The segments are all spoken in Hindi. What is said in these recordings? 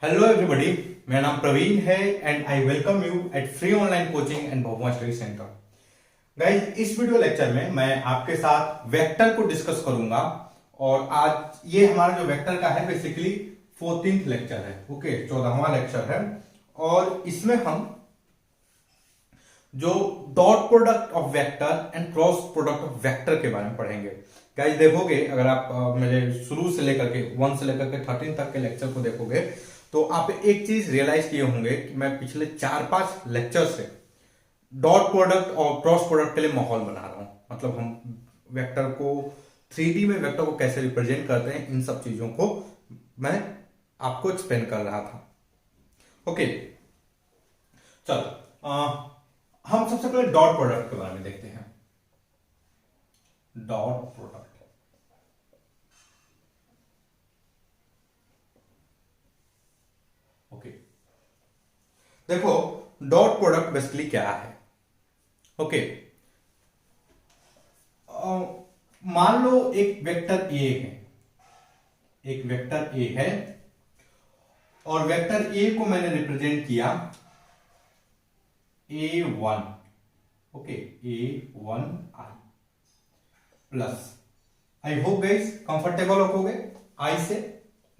हेलो एवरीबॉडी, मेरा नाम प्रवीण है and I welcome you at free online coaching and Bhagwan study centre. Guys, इस वीडियो लेक्चर में मैं आपके साथ वेक्टर को डिस्कस करूंगा और आज ये हमारा जो वेक्टर का है बेसिकली 14th लेक्चर है। ओके, 14वां लेक्चर है और इसमें हम जो dot product of vector and cross product of vector के बारे में पढ़ेंगे। गाइज देखोगे, अगर आप मेरे शुरू से लेकर के 1 से लेकर के 13 तक के लेक्चर को देखोगे तो आप एक चीज रियलाइज किए होंगे कि मैं पिछले 4-5 लेक्चर से डॉट प्रोडक्ट और क्रॉस प्रोडक्ट के लिए माहौल बना रहा हूं। मतलब हम वेक्टर को 3D में वेक्टर को कैसे रिप्रेजेंट करते हैं, इन सब चीजों को मैं आपको एक्सप्लेन कर रहा था। ओके, चलो हम सबसे पहले डॉट प्रोडक्ट के बारे में देखते हैं। डॉट प्रोडक्ट, ओके, देखो डॉट प्रोडक्ट बेसिकली क्या है। ओके, मान लो एक वेक्टर ए है, एक वेक्टर ए है और वेक्टर ए को मैंने रिप्रेजेंट किया A1। Okay, A1 I plus, I hope guys comfortable होगे आई से।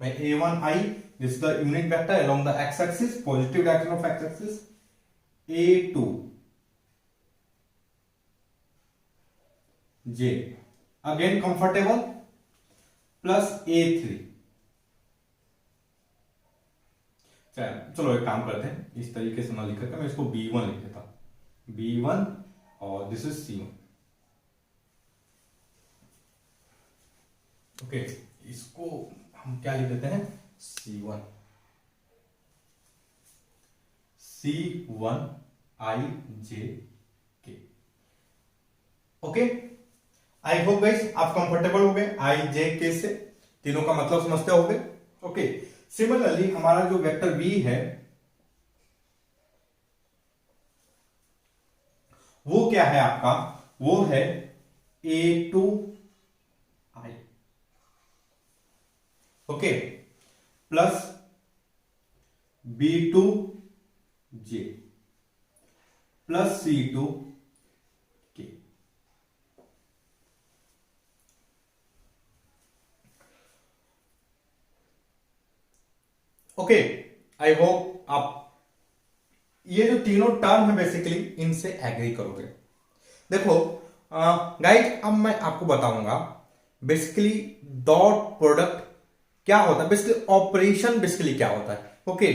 मैं A1 I, this the unit vector along the x axis, positive direction of x axis. A2 J, again comfortable, plus A3। चलो एक काम करते हैं, इस तरीके से ना लिखकर मैं इसको B1 लिख देता हूं, B1 और दिस इज C1। ओके, इसको हम क्या लिख देते हैं, C1, C1 I J K। Okay, I hope guys आप कंफर्टेबल हो गए I J K से, तीनों का मतलब समझते होगे। ओके, सिमिलरली हमारा जो वेक्टर बी है वो क्या है आपका, वो है A2 I। Okay, plus B2 J plus C2 K। Okay, I hope आप ये जो तीनों टर्म है बेसिकली इनसे एग्री करोगे। देखो गाइड, अब मैं आपको बताऊंगा बेसिकली डॉट प्रोडक्ट क्या होता है, बेसिकली ऑपरेशन बेसिकली क्या होता है। ओके,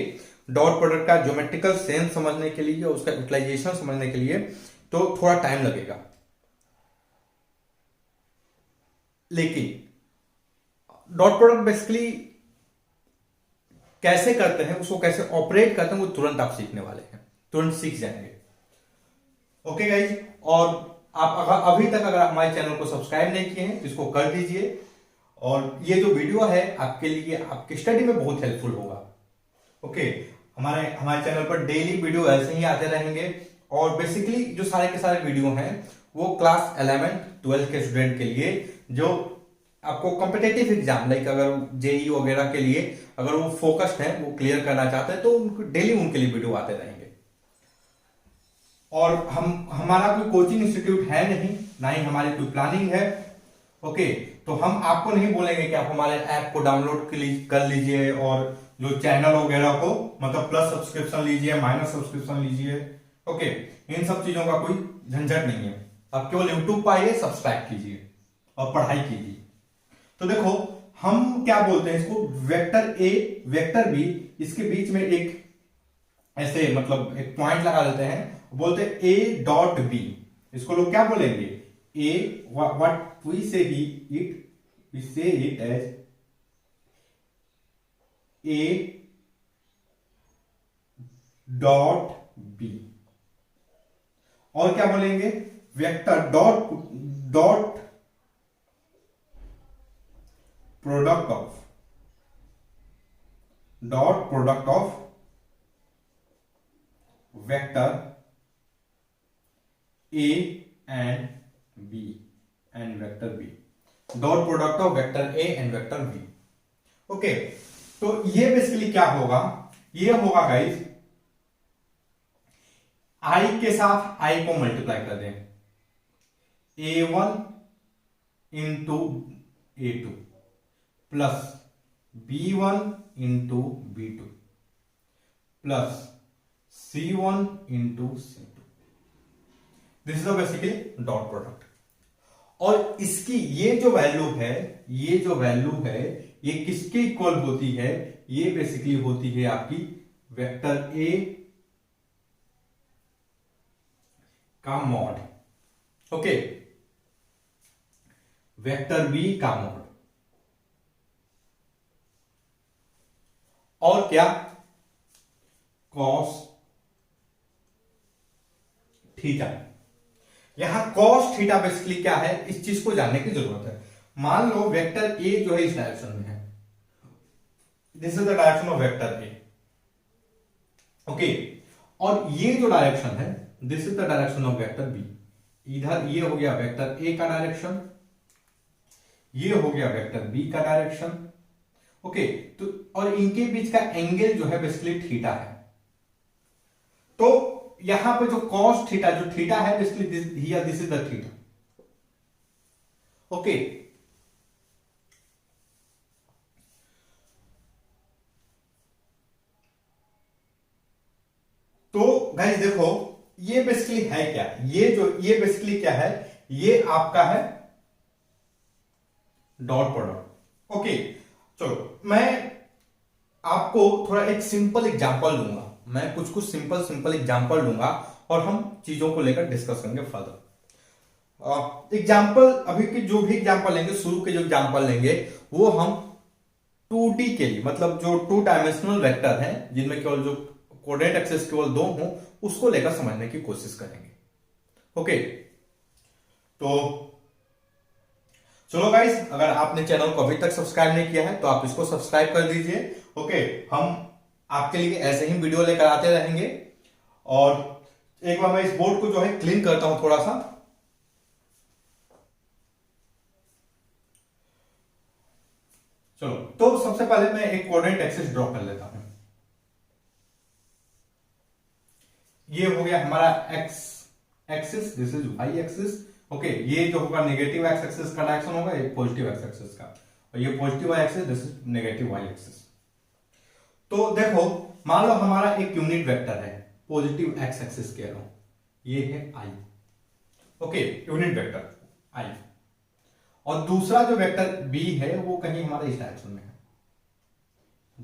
डॉट प्रोडक्ट का ज्योमेट्रिकल सेंस समझने के लिए, उसका यूटिलाइजेशन समझने के लिए तो थोड़ा टाइम लगेगा, लेकिन डॉट प्रोडक्ट बेसिकली कैसे करते हैं, उसको कैसे ऑपरेट करते हैं, वो तुरंत आप सीखने वाले हैं, तुरंत सीख जाएंगे। ओके गाइज, और आप अगर अभी तक अगर हमारे चैनल को सब्सक्राइब नहीं किए हैं तो इसको कर दीजिए और ये जो वीडियो है आपके लिए, आपकी स्टडी में बहुत हेल्पफुल होगा। ओके, हमारे हमारे चैनल पर डेली वीडियो ऐसे ही आते रहेंगे और बेसिकली जो सारे के सारे वीडियो हैं वो क्लास 11th 12th के स्टूडेंट के लिए, जो आपको कॉम्पिटेटिव एग्जाम लाइक अगर जेई वगैरह के लिए अगर वो फोकस्ड है, वो क्लियर करना चाहते हैं, तो डेली उनके लिए वीडियो आते रहेंगे। और हमारा कोई कोचिंग इंस्टीट्यूट है नहीं, ना ही हमारी कोई प्लानिंग है। ओके, तो हम आपको नहीं बोलेंगे कि आप हमारे ऐप को डाउनलोड कर लीजिए और जो चैनल वगैरह को मतलब प्लस सब्सक्रिप्शन लीजिए, माइनस सब्सक्रिप्शन लीजिए। ओके, इन सब चीजों का कोई झंझट नहीं है। आप केवल यूट्यूब पर आइए, सब्सक्राइब कीजिए और पढ़ाई कीजिए। तो देखो हम क्या बोलते हैं इसको, वेक्टर ए वेक्टर बी, इसके बीच में एक ऐसे मतलब एक पॉइंट लगा देते हैं, बोलते हैं ए डॉट बी। इसको लोग क्या बोलेंगे, A what we say it as A dot B. और क्या बोलेंगे, vector dot product of vector A and B and vector B, dot product of vector A and vector B. Okay, तो ये बेसिकली क्या होगा, ये होगा गाइस आई के साथ आई को मल्टीप्लाई कर दें, A1 into A2 plus B1 into B2 plus C1 into C2। This is basically dot product. और इसकी ये जो वैल्यू है, ये जो वैल्यू है, ये किसके इक्वल होती है, ये बेसिकली होती है आपकी वेक्टर ए का मॉड, ओके, वेक्टर बी का मॉड, और क्या, कॉस थीटा। यहां कॉस थीटा बेसिकली क्या है, इस चीज को जानने की जरूरत है। मान लो वेक्टर ए जो है इस डायरेक्शन में है, this is the direction of vector A, okay, और ये जो डायरेक्शन है this is the direction of vector B. इधर ये हो गया वेक्टर ए का डायरेक्शन, ये हो गया वेक्टर बी का डायरेक्शन, ओके। तो और इनके बीच का एंगल जो है बेसिकली थीटा है। तो यहां पे जो कॉस थीटा, जो थीटा है basically this is the theta, okay. तो गाइस देखो ये बेसिकली है क्या, ये बेसिकली क्या है, ये आपका है डॉट प्रोडक्ट, ओके। चलो मैं आपको थोड़ा एक सिंपल एग्जांपल दूंगा, मैं कुछ सिंपल एग्जांपल दूंगा और हम चीजों को लेकर डिस्कस करेंगे फर्दर। एग्जांपल अभी के जो भी एग्जांपल लेंगे, शुरू के जो एग्जांपल लेंगे वो हम 2D के लिए, मतलब जो 2 डायमेंशनल वेक्टर हैं जिनमें केवल जो कोऑर्डिनेट एक्सिस केवल 2 हो, उसको लेकर समझने की कोशिश करेंगे, ओके। तो चलो गाइस, अगर आपने चैनल को अभी तक सब्सक्राइब नहीं किया है तो आप इसको सब्सक्राइब कर दीजिए, ओके। हम आपके लिए ऐसे ही वीडियो लेकर आते रहेंगे। और एक बार मैं इस बोर्ड को जो है क्लीन करता हूं थोड़ा सा। चलो, तो सबसे पहले मैं एक कोऑर्डिनेट एक्सिस ड्रॉ कर लेता हूं। ये हो गया हमारा X axis, this is Y axis, okay. ये जो होगा नेगेटिव एक्स एक्सिस का डायरेक्शन होगा, ये पॉजिटिव एक्स एक्सिस का, और ये positive Y axis, this is negative Y axis. तो देखो मान लो हमारा एक यूनिट वेक्टर है पॉजिटिव एक्स एक्सिस कह रहा हूं, ये है I, okay, unit vector I. और दूसरा जो वेक्टर बी है वो कहीं हमारा इस डायरेक्शन में है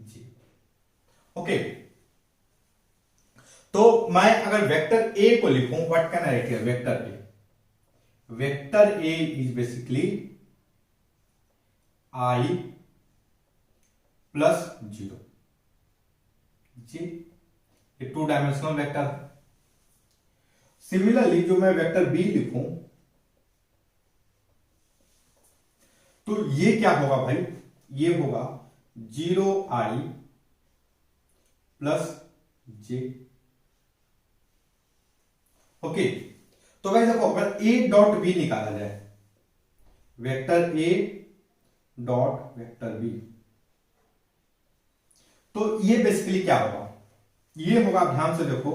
जी, ओके। तो मैं अगर वेक्टर ए को लिखूं, what can I right here, vector A, vector A is basically I plus 0 जी, ये 2 डायमेंशनल वेक्टर है। सिमिलरली जो मैं वेक्टर बी लिखूं तो ये क्या होगा भाई, ये होगा 0i प्लस जे, ओके। तो भाई देखो अगर ए डॉट बी निकाला जाए, vector A dot vector B, तो ये बेसिकली क्या होगा, ये होगा, ध्यान से देखो,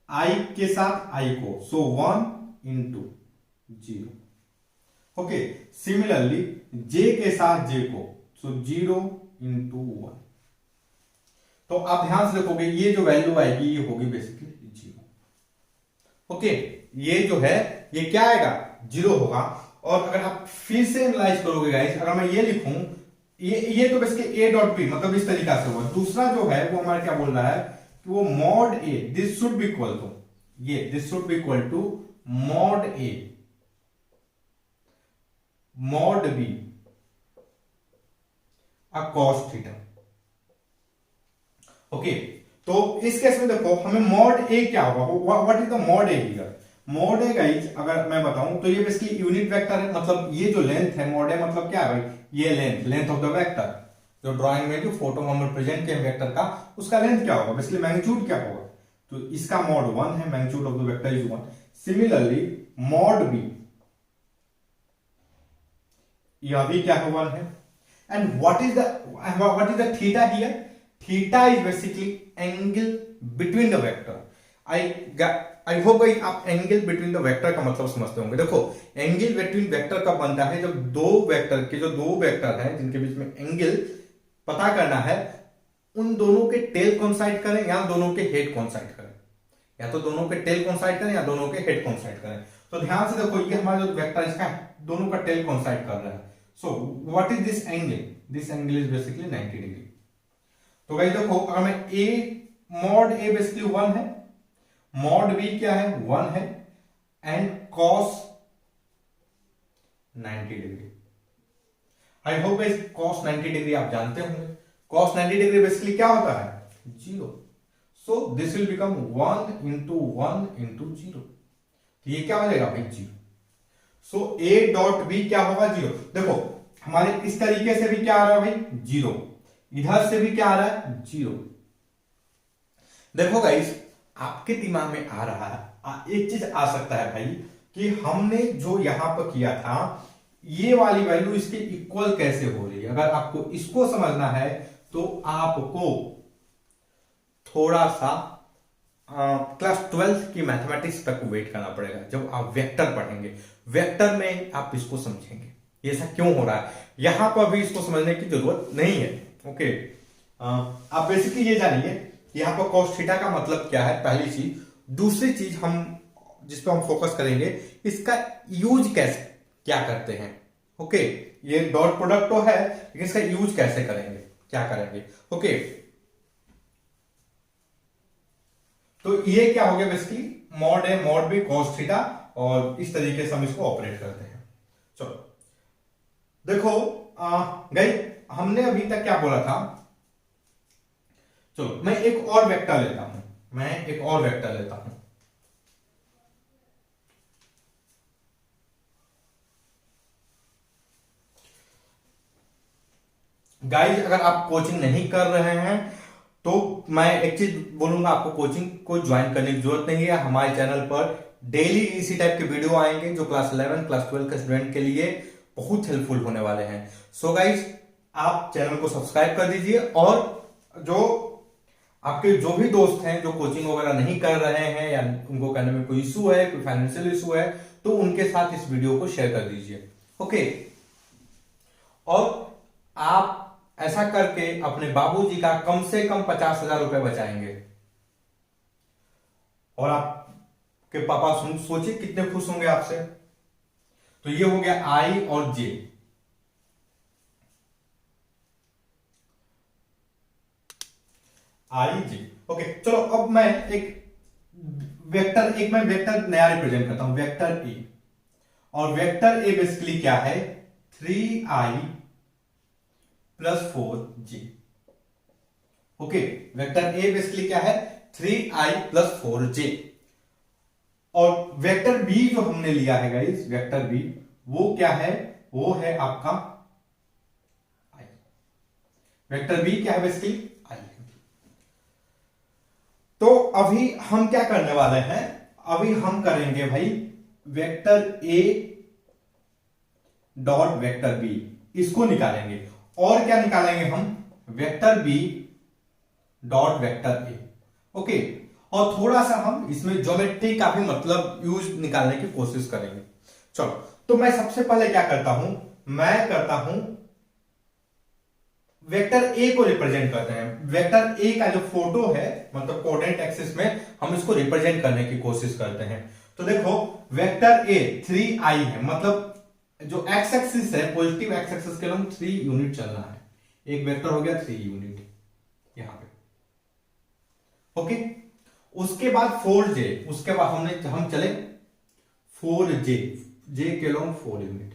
आई के साथ आई को, सो 1 इंटू 0, ओके। सिमिलरली जे के साथ जे को, सो 0 इंटू 1। तो आप ध्यान से देखोगे ये जो वैल्यू आएगी ये होगी बेसिकली 0, ओके। ये जो है ये क्या आएगा, 0 होगा। और अगर आप फिर से एनालाइज करोगे गाइस, अगर मैं ये लिखूं, ये तो बेसिकली ए डॉट बी, मतलब इस तरीका से होगा। दूसरा जो है वो हमारा क्या बोल रहा है कि वो mod A, this should be equal to, ये this should be equal to mod A mod B cos theta, okay. तो इस केस में देखो हमें मॉड ए क्या होगा, what is the mod A here, mod A guys अगर मैं बताऊं तो ये बेसिकली यूनिट वेक्टर है, मतलब ये जो लेंथ है, मॉड ए मतलब क्या है भाई, ये लेंथ ऑफ द वेक्टर, जो ड्राइंग में जो फोटो हम रिप्रेजेंट किए वेक्टर का, उसका लेंथ क्या होगा, बेसिकली मैग्नीट्यूड क्या होगा, तो इसका मॉड 1 है, magnitude of the vector is 1। Similarly mod B, यह भी क्या है, 1 है। And what is the theta here? Theta is basically angle between the vector. I hope भाई आप एंगल बिटवीन द वेक्टर का मतलब समझते होंगे। देखो एंगल बिटवीन वेक्टर कब बनता है, जब दो वेक्टर हैं जिनके बीच में एंगल पता करना है, उन दोनों के टेल कोइंसाइड करें या दोनों के हेड कोइंसाइड करें, या तो दोनों के टेल कोइंसाइड करें या दोनों के हेड कोइंसाइड करें। तो ध्यान से देखो ये हमारा जो वेक्टर इसका दोनों का टेल कोइंसाइड कर रहा है। सो what is this angle? This angle is basically 90 degree. तो गाइस देखो अगर मैं मॉड ए बेसिकली 1 है, मॉड बी क्या है 1 है, and cos 90 degree. I hope guys cos 90 degree आप जानते होंगे। कॉस 90 डिग्री बेसिकली क्या होता है? 0। So this will become 1 into 1 into 0। तो ये क्या हो जाएगा भाई? 0। सो ए डॉट बी क्या होगा? 0। देखो हमारे इस तरीके से भी क्या आ रहा है भाई? 0। इधर से भी क्या आ रहा है? 0। देखो गाइस आपके दिमाग में आ रहा है, एक चीज आ सकता है भाई कि हमने जो यहां पर किया था ये वाली वैल्यू इसके इक्वल कैसे हो रही है। अगर आपको इसको समझना है तो आपको थोड़ा सा क्लास 12 की मैथमेटिक्स तक वेट करना पड़ेगा। जब आप वेक्टर पढ़ेंगे, वेक्टर में आप इसको समझेंगे ये ऐसा क्यों हो रहा है। यहां पर भी इसको समझने की जरूरत नहीं है। ओके, आप बेसिकली ये जानिए यहां पर cos थीटा का मतलब क्या है, पहली चीज। दूसरी चीज हम जिस पर हम फोकस करेंगे, इसका यूज कैसे क्या करते हैं। ओके, ये डॉट प्रोडक्ट तो है लेकिन इसका यूज कैसे करेंगे, क्या करेंगे। ओके, तो ये क्या हो गया basically mod A mod B cos theta, और इस तरीके से हम इसको ऑपरेट करते हैं। चलो देखो गई हमने अभी तक क्या बोला था। चलो मैं एक और वेक्टर लेता हूं, गाइज अगर आप कोचिंग नहीं कर रहे हैं तो मैं एक चीज बोलूंगा, आपको कोचिंग को ज्वाइन करने की जरूरत नहीं है। हमारे चैनल पर डेली इसी टाइप के वीडियो आएंगे जो क्लास 11 क्लास 12 के स्टूडेंट के लिए बहुत हेल्पफुल होने वाले हैं। सो गाइज आप चैनल को सब्सक्राइब कर दीजिए, और जो आपके जो भी दोस्त हैं जो कोचिंग वगैरह नहीं कर रहे हैं या उनको करने में कोई इशू है, कोई फाइनेंशियल इशू है, तो उनके साथ इस वीडियो को शेयर कर दीजिए। ओके, और आप ऐसा करके अपने बाबूजी का कम से कम 50,000 रुपए बचाएंगे, और आपके पापा सोचिए कितने खुश होंगे आपसे। तो ये हो गया आई और जे। आई जे। ओके, चलो अब मैं एक वेक्टर नया रिप्रेजेंट करता हूं, वेक्टर ए। और वेक्टर ए बेसिकली क्या है? 3i plus 4j। Okay, vector A basically क्या है? 3i plus 4j। और वेक्टर बी जो हमने लिया है गाइस, वेक्टर बी वो क्या है? वो है आपका आई। वेक्टर बी क्या है बेसिकली? आई। तो अभी हम क्या करने वाले हैं? अभी हम करेंगे भाई vector A dot vector B, इसको निकालेंगे। और क्या निकालेंगे हम? Vector B dot vector A. Okay, और थोड़ा सा हम इसमें ज्योमेट्री का भी मतलब यूज निकालने की कोशिश करेंगे। चलो, तो मैं सबसे पहले क्या करता हूं? मैं करता हूं वेक्टर ए को रिप्रेजेंट करते हैं। वेक्टर ए का जो फोटो है, मतलब कोऑर्डिनेट एक्सिस में हम इसको रिप्रेजेंट करने की कोशिश करते हैं। तो देखो वेक्टर ए 3i है, मतलब जो एक्स एक्सिस है, पॉजिटिव एक्स एक्सिस के लिए 3 यूनिट चलना है। एक वेक्टर हो गया 3 यूनिट यहां पे। ओके, उसके बाद 4j, उसके बाद हम चले 4j, जे के लॉन्ग 4 यूनिट।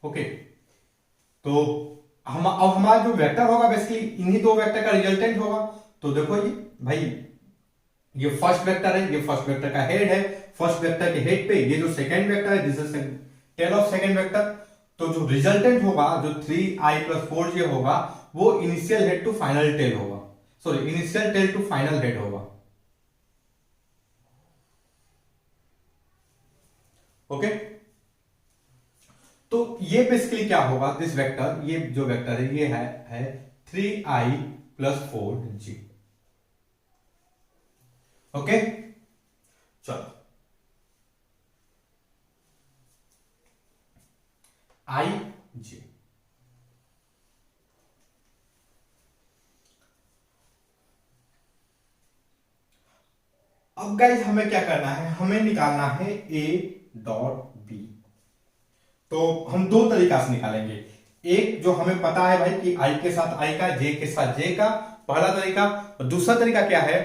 ओके, तो अब हमारा जो वेक्टर होगा बेसिकली इन्हीं दो वेक्टर का रिजल्टेंट होगा। तो देखो ये भाई, ये फर्स्ट वेक्टर है, ये फर्स्ट वेक्टर का हेड है। फर्स्ट वेक्टर के हेड पे ये जो सेकंड वेक्टर है, this is tail of second vector. तो जो रिजल्टेंट होगा, जो 3i प्लस 4j होगा, वो initial head to final tail होगा। Sorry, initial tail to final head होगा। ओके, तो ये बेसिकली क्या होगा, दिस वेक्टर, ये जो वेक्टर है ये है 3i + 4j। ओके, चलो i j। अब गाइज हमें क्या करना है, हमें निकालना है a डॉट b। तो हम दो तरीका से निकालेंगे। एक जो हमें पता है भाई कि i के साथ i का, j के साथ j का, पहला तरीका। और दूसरा तरीका क्या है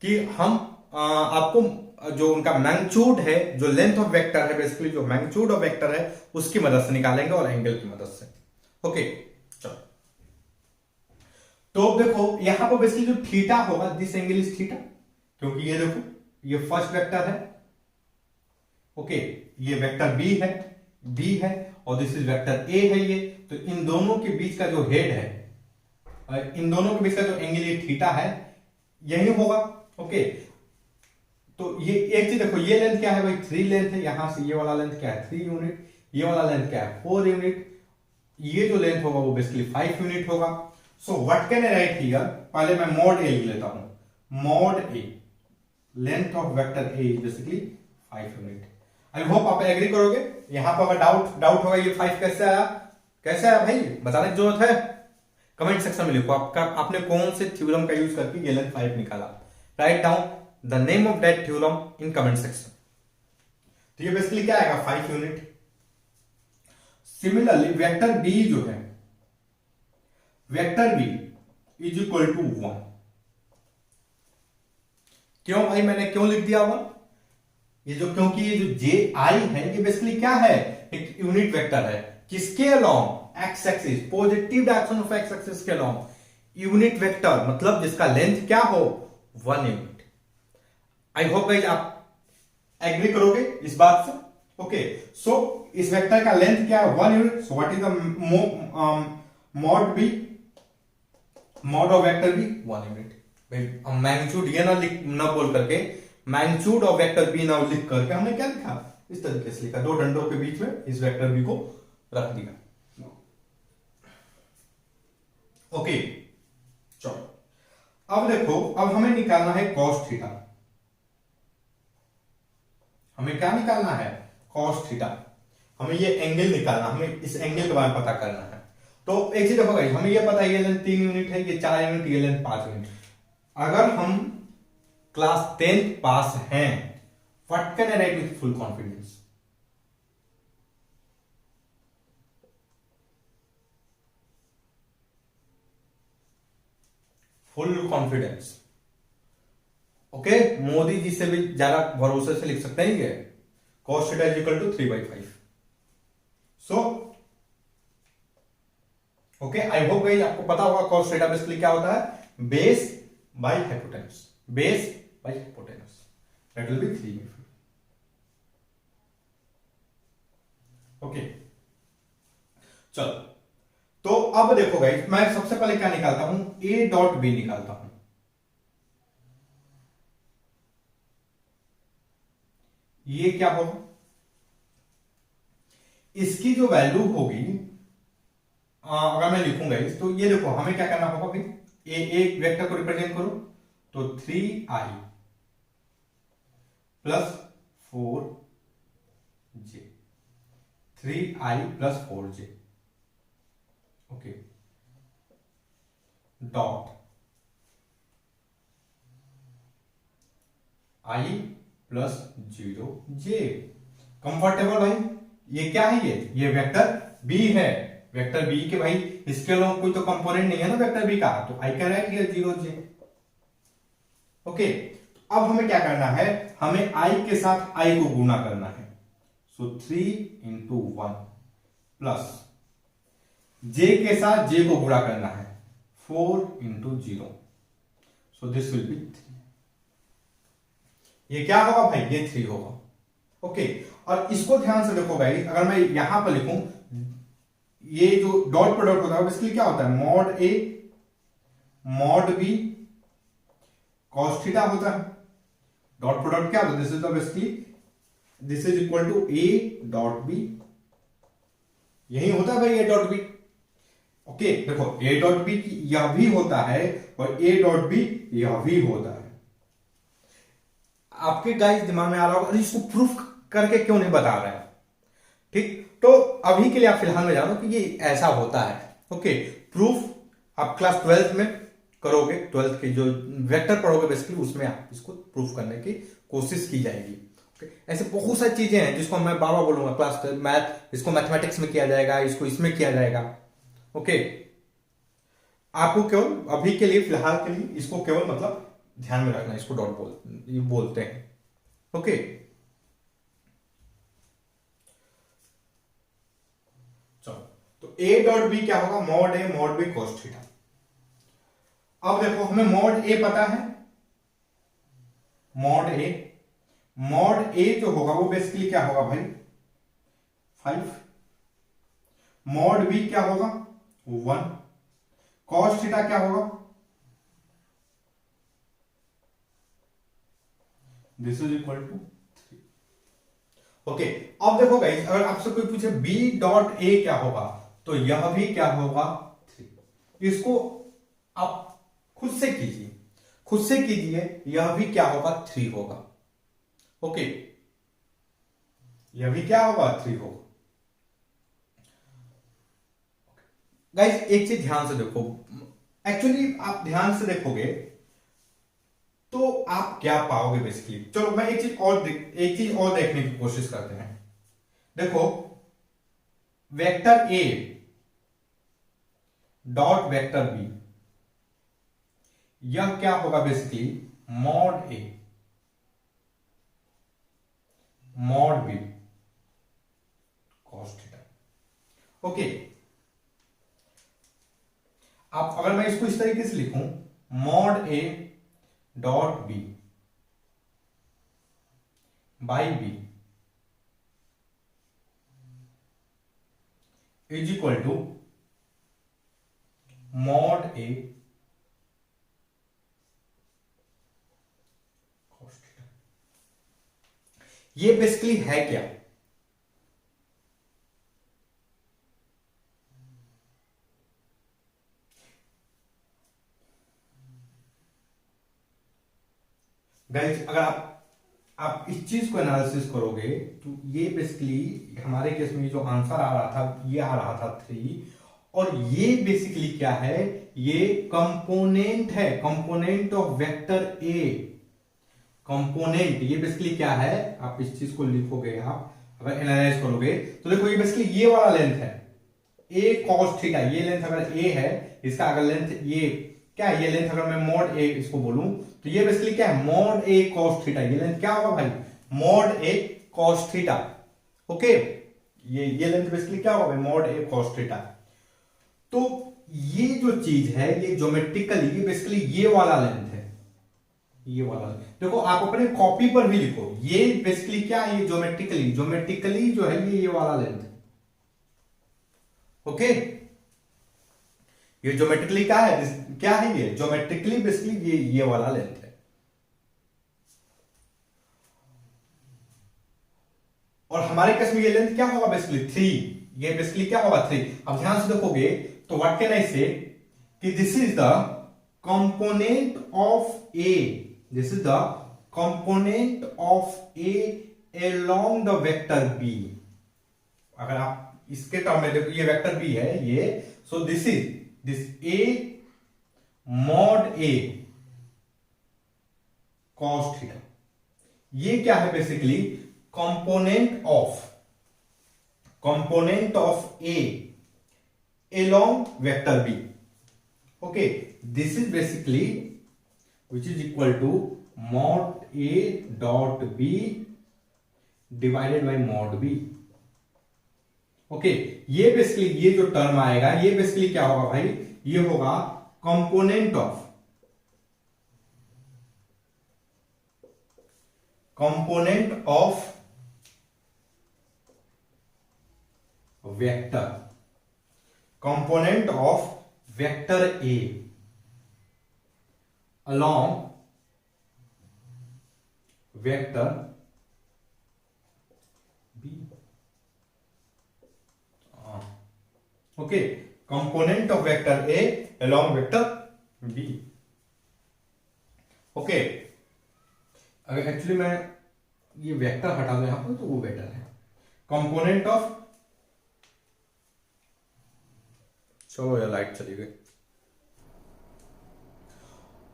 कि हम आपको जो उनका मैग्नीट्यूड है, जो लेंथ ऑफ वेक्टर है, बेसिकली जो मैग्नीट्यूड ऑफ वेक्टर है उसकी मदद से निकालेंगे और एंगल की मदद से। ओके चलो, तो देखो यहां पर बेसिकली जो थीटा होगा, दिस एंगल इज थीटा, क्योंकि ये देखो ये फर्स्ट वेक्टर है। ओके, ये वेक्टर बी है और दिस इज वेक्टर ए है ये। तो इन दोनों के बीच का जो हेड है, इन दोनों के बीच का जो एंगल ये थीटा है, यही होगा। ओके, तो ये एक चीज देखो, ये लेंथ क्या है भाई, 3 लेंथ है। यहां से ये वाला लेंथ क्या है, 3 यूनिट। ये वाला लेंथ क्या है, 4 यूनिट। ये जो लेंथ होगा वो बेसिकली 5 यूनिट होगा। So what can I right here, पहले मैं मॉड ए लिख लेता हूं। Mod A, length of vector A is basically 5 unit. I hope आप एग्री करोगे। यहां पर अगर डाउट होगा ये 5 कैसे आया भाई, बताने की जरूरत है, कमेंट सेक्शन में लिखो आपने कौन से थ्योरम का यूज करके ये लेंथ 5 निकाला। Write down the name of that theorem in comment section. तो ये बेसिकली क्या आएगा, 5 यूनिट। सिमिलरली वेक्टर बी जो है, vector B is equal to 1। क्यों भाई, मैंने क्यों लिख दिया 1? ये जो, क्योंकि ये जो जे आई है ये बेसिकली क्या है, एक यूनिट वेक्टर है। किसके along, x axis, positive direction of x axis के अलोंग यूनिट वेक्टर, मतलब जिसका लेंथ क्या हो, 1 यूनिट। आई होप गाइस आप एग्री करोगे इस बात से। ओके, सो इस वेक्टर का लेंथ क्या है, 1 unit. So what is the mod B, mod of vector B 1 unit. Magnitude ये ना बोल करके, मैग्नीट्यूड ऑफ वेक्टर बी ना लिख करके हमने क्या लिखा, इस तरीके से लिखा, दो डंडों के बीच में इस वेक्टर बी को रख दिया। ओके चलो, अब देखो, अब हमें निकालना है कॉस थीटा। हमें क्या निकालना है, कॉस थीटा। हमें ये एंगल निकालना, हमें इस एंगल के बारे में पता करना है। तो एक चीज देखो गाइस, हमें ये पता है ये लेंथ 3 यूनिट है, ये 4 यूनिट, ये लेंथ 5 यूनिट। अगर हम क्लास 10th पास हैं, what can I write with full confidence, full confidence. Okay, Modi ji से भी ज्यादा भरोसे से लिख सकते हैं ये, cos theta is equal to 3/5। So okay, I hope guys आपको पता होगा cos थीटा बेसिकली क्या होता है, base by hypotenuse, base by hypotenuse, that will be 3/5। Okay चलो, तो अब देखो गाइस, मैं सबसे पहले क्या निकालता हूं, a डॉट बी निकालता हूं। ये क्या होगा, इसकी जो वैल्यू होगी, अगर मैं लिखूंगा इस, तो ये देखो हमें क्या करना होगा भाई, एक वेक्टर को रिप्रेजेंट करो, तो 3i + 4j, 3i + 4j। Okay, dot i + 0j। Comfortable भाई, ये क्या है, ये वेक्टर b है। वेक्टर बी के भाई इसके अलावा कोई तो कंपोनेंट नहीं है ना वेक्टर बी का, तो I can write here 0j। Okay, अब हमें क्या करना है, हमें i के साथ i को गुणा करना है। सो 3 × 1 प्लस j के साथ j को गुणा करना है, 4 × 0। So this will be 3। ये क्या होगा भाई, ये 3 होगा। ओके, और इसको ध्यान से देखो भाई, अगर मैं यहां पर लिखूं, ये जो डॉट प्रोडक्ट होता है बेसिकली क्या होता है, mod A mod B cos theta होता है। डॉट प्रोडक्ट क्या होता है, this is the basically this is equal to A dot B यही होता है भाई ए डॉट बी। ओके देखो ए डॉट बी यह भी होता है और ए डॉट बी यह भी होता है। आपके गाइस दिमाग में आ रहा होगा अरे इसको प्रूफ करके क्यों नहीं बता रहे हैं। ठीक, तो अभी के लिए आप फिलहाल में जानो कि ये ऐसा होता है। ओके, प्रूफ आप क्लास 12th में करोगे, 12th के जो वेक्टर पढ़ोगे बेसिकली उसमें आप इसको प्रूफ करने की कोशिश की जाएगी। ओके, ऐसे बहुत सारी चीजें हैं जिसको मैं बार बार बोलूंगा, क्लास मैथ, इसको मैथमेटिक्स में किया जाएगा, इसको इसमें किया जाएगा। ओके, आपको केवल अभी के लिए फिलहाल के लिए इसको केवल मतलब ध्यान में रखना, इसको डॉट बोलते हैं। ओके, चलो तो ए डॉट बी क्या होगा, mod A mod B cos theta. अब देखो हमें मॉड ए पता है, मॉड ए जो होगा वो बेसिकली क्या होगा भाई 5, मॉड बी क्या होगा 1, कॉस थीटा क्या होगा this is equal to 3। Okay, अब देखो गाइस अगर आपसे कोई पूछे बी डॉट ए क्या होगा तो यह भी क्या होगा 3। इसको आप खुद से कीजिए, यह भी क्या होगा 3 होगा। ओके, यह भी क्या होगा 3 होगा। गाइस एक चीज ध्यान से देखो, एक्चुअली आप ध्यान से देखोगे तो आप क्या पाओगे बेसिकली। चलो मैं एक चीज और देखने की कोशिश करते हैं। देखो vector A dot vector B, यह क्या होगा basically mod A mod B cos theta. Okay, आप अगर मैं इसको इस तरीके से लिखूं mod A dot B by B is equal to mod A cos theta. ये बेसिकली है क्या, गाइस अगर आप इस चीज को एनालिसिस करोगे तो ये बेसिकली हमारे केस में जो आंसर आ रहा था ये आ रहा था 3, और ये बेसिकली क्या है, ये कंपोनेंट है, component of vector A. Component ये बेसिकली क्या है, आप इस चीज को लिखोगे, आप अगर एनालाइज करोगे तो देखो ये बेसिकली ये वाला लेंथ है ए कॉस थीटा। ये लेंथ अगर ए है, इसका अगर लेंथ ये क्या है, ये लेंथ अगर मैं मॉड ए इसको बोलूं तो ये बेसिकली क्या है मॉड ए कॉस थीटा। ये लेंथ क्या होगा भाई mod A cos theta. Okay, ये लेंथ बेसिकली क्या होगा भाई मॉड ए कॉस थीटा। तो ये जो चीज है ये ज्योमेट्रिकली ये बेसिकली ये वाला लेंथ है, ये वाला। देखो आप अपने कॉपी पर भी लिखो, ये बेसिकली क्या है, ये ज्योमेट्रिकली जो है ये वाला लेंथ है। ओके, ये ज्योमेट्रिकली क्या है ये ज्योमेट्रिकली बेसिकली ये वाला लेंथ है। और हमारे केस में ये लेंथ क्या होगा बेसिकली 3। ये बेसिकली क्या होगा 3। अब ध्यान से देखोगे तो व्हाट कैन आई से कि this is the component of A, this is the component of A along the vector B. अगर आप इसके टर्म में देखो ये वेक्टर बी है ये, so this A mod A cos theta. ये क्या है basically component of A along vector b. Okay, this is basically which is equal to mod a dot b divided by mod b. Okay, ये बेसिकली ये जो टर्म आएगा ये बेसिकली क्या होगा भाई, ये होगा component of vector, component of vector A along vector B. Okay, component of vector A along vector B. Okay, अगर एक्चुअली मैं ये वेक्टर हटा दूं यहां पर तो वो बेटर है। कंपोनेंट ऑफ, चलो यार लाइट चली गई।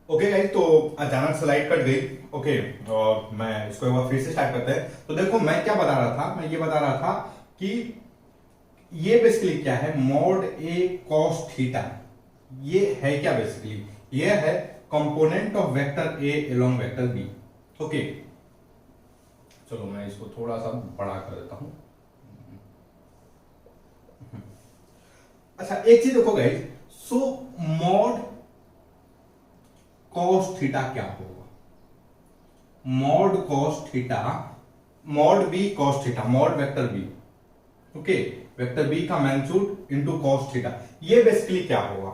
ओके गाइस, तो अचानक से लाइट कट गई। ओके, और मैं इसको एक बार फिर से स्टार्ट करते हैं। तो देखो मैं क्या बता रहा था, मैं ये बता रहा था कि ये बेसिकली क्या है, मॉड ए कॉस थीटा। ये है क्या बेसिकली, ये है component of vector A along vector B. Okay, चलो मैं इसको थोड़ा सा बड़ा कर देता हूं। अच्छा एक चीज देखो guys, so mod cos theta क्या होगा, mod cos theta, mod B cos theta, mod vector B. Okay, vector B का मैग्नीट्यूड इनटू कॉस थीटा, ये बेसिकली क्या होगा।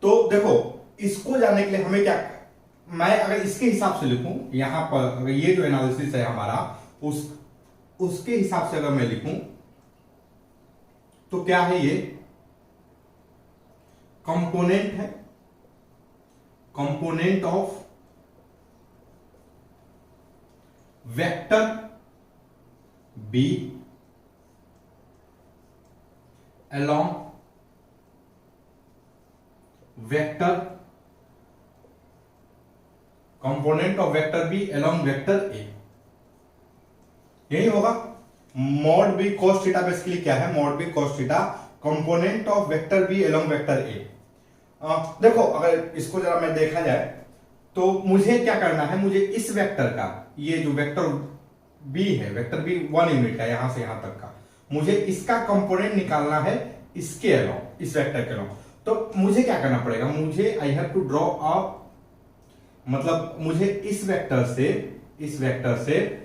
तो देखो इसको जानने के लिए हमें क्या, मैं अगर इसके हिसाब से लिखूं यहां पर, अगर ये जो एनालिसिस है हमारा उसके हिसाब से अगर मैं लिखूं तो क्या है, ये कंपोनेंट है, component of vector B along vector, component of vector B along vector A, यही होगा। Mod B cos theta basically क्या है, mod B cos theta component of vector B along vector A. देखो अगर इसको जरा मैं देखा जाए तो मुझे क्या करना है, मुझे इस वेक्टर का, ये जो वेक्टर बी है, वेक्टर बी 1 यूनिट का यहां से यहां तक का, मुझे इसका कंपोनेंट निकालना है इसके अलोंग, इस वेक्टर के अलोंग। तो मुझे क्या करना पड़ेगा, मुझे I have to draw a, मतलब मुझे इस वेक्टर से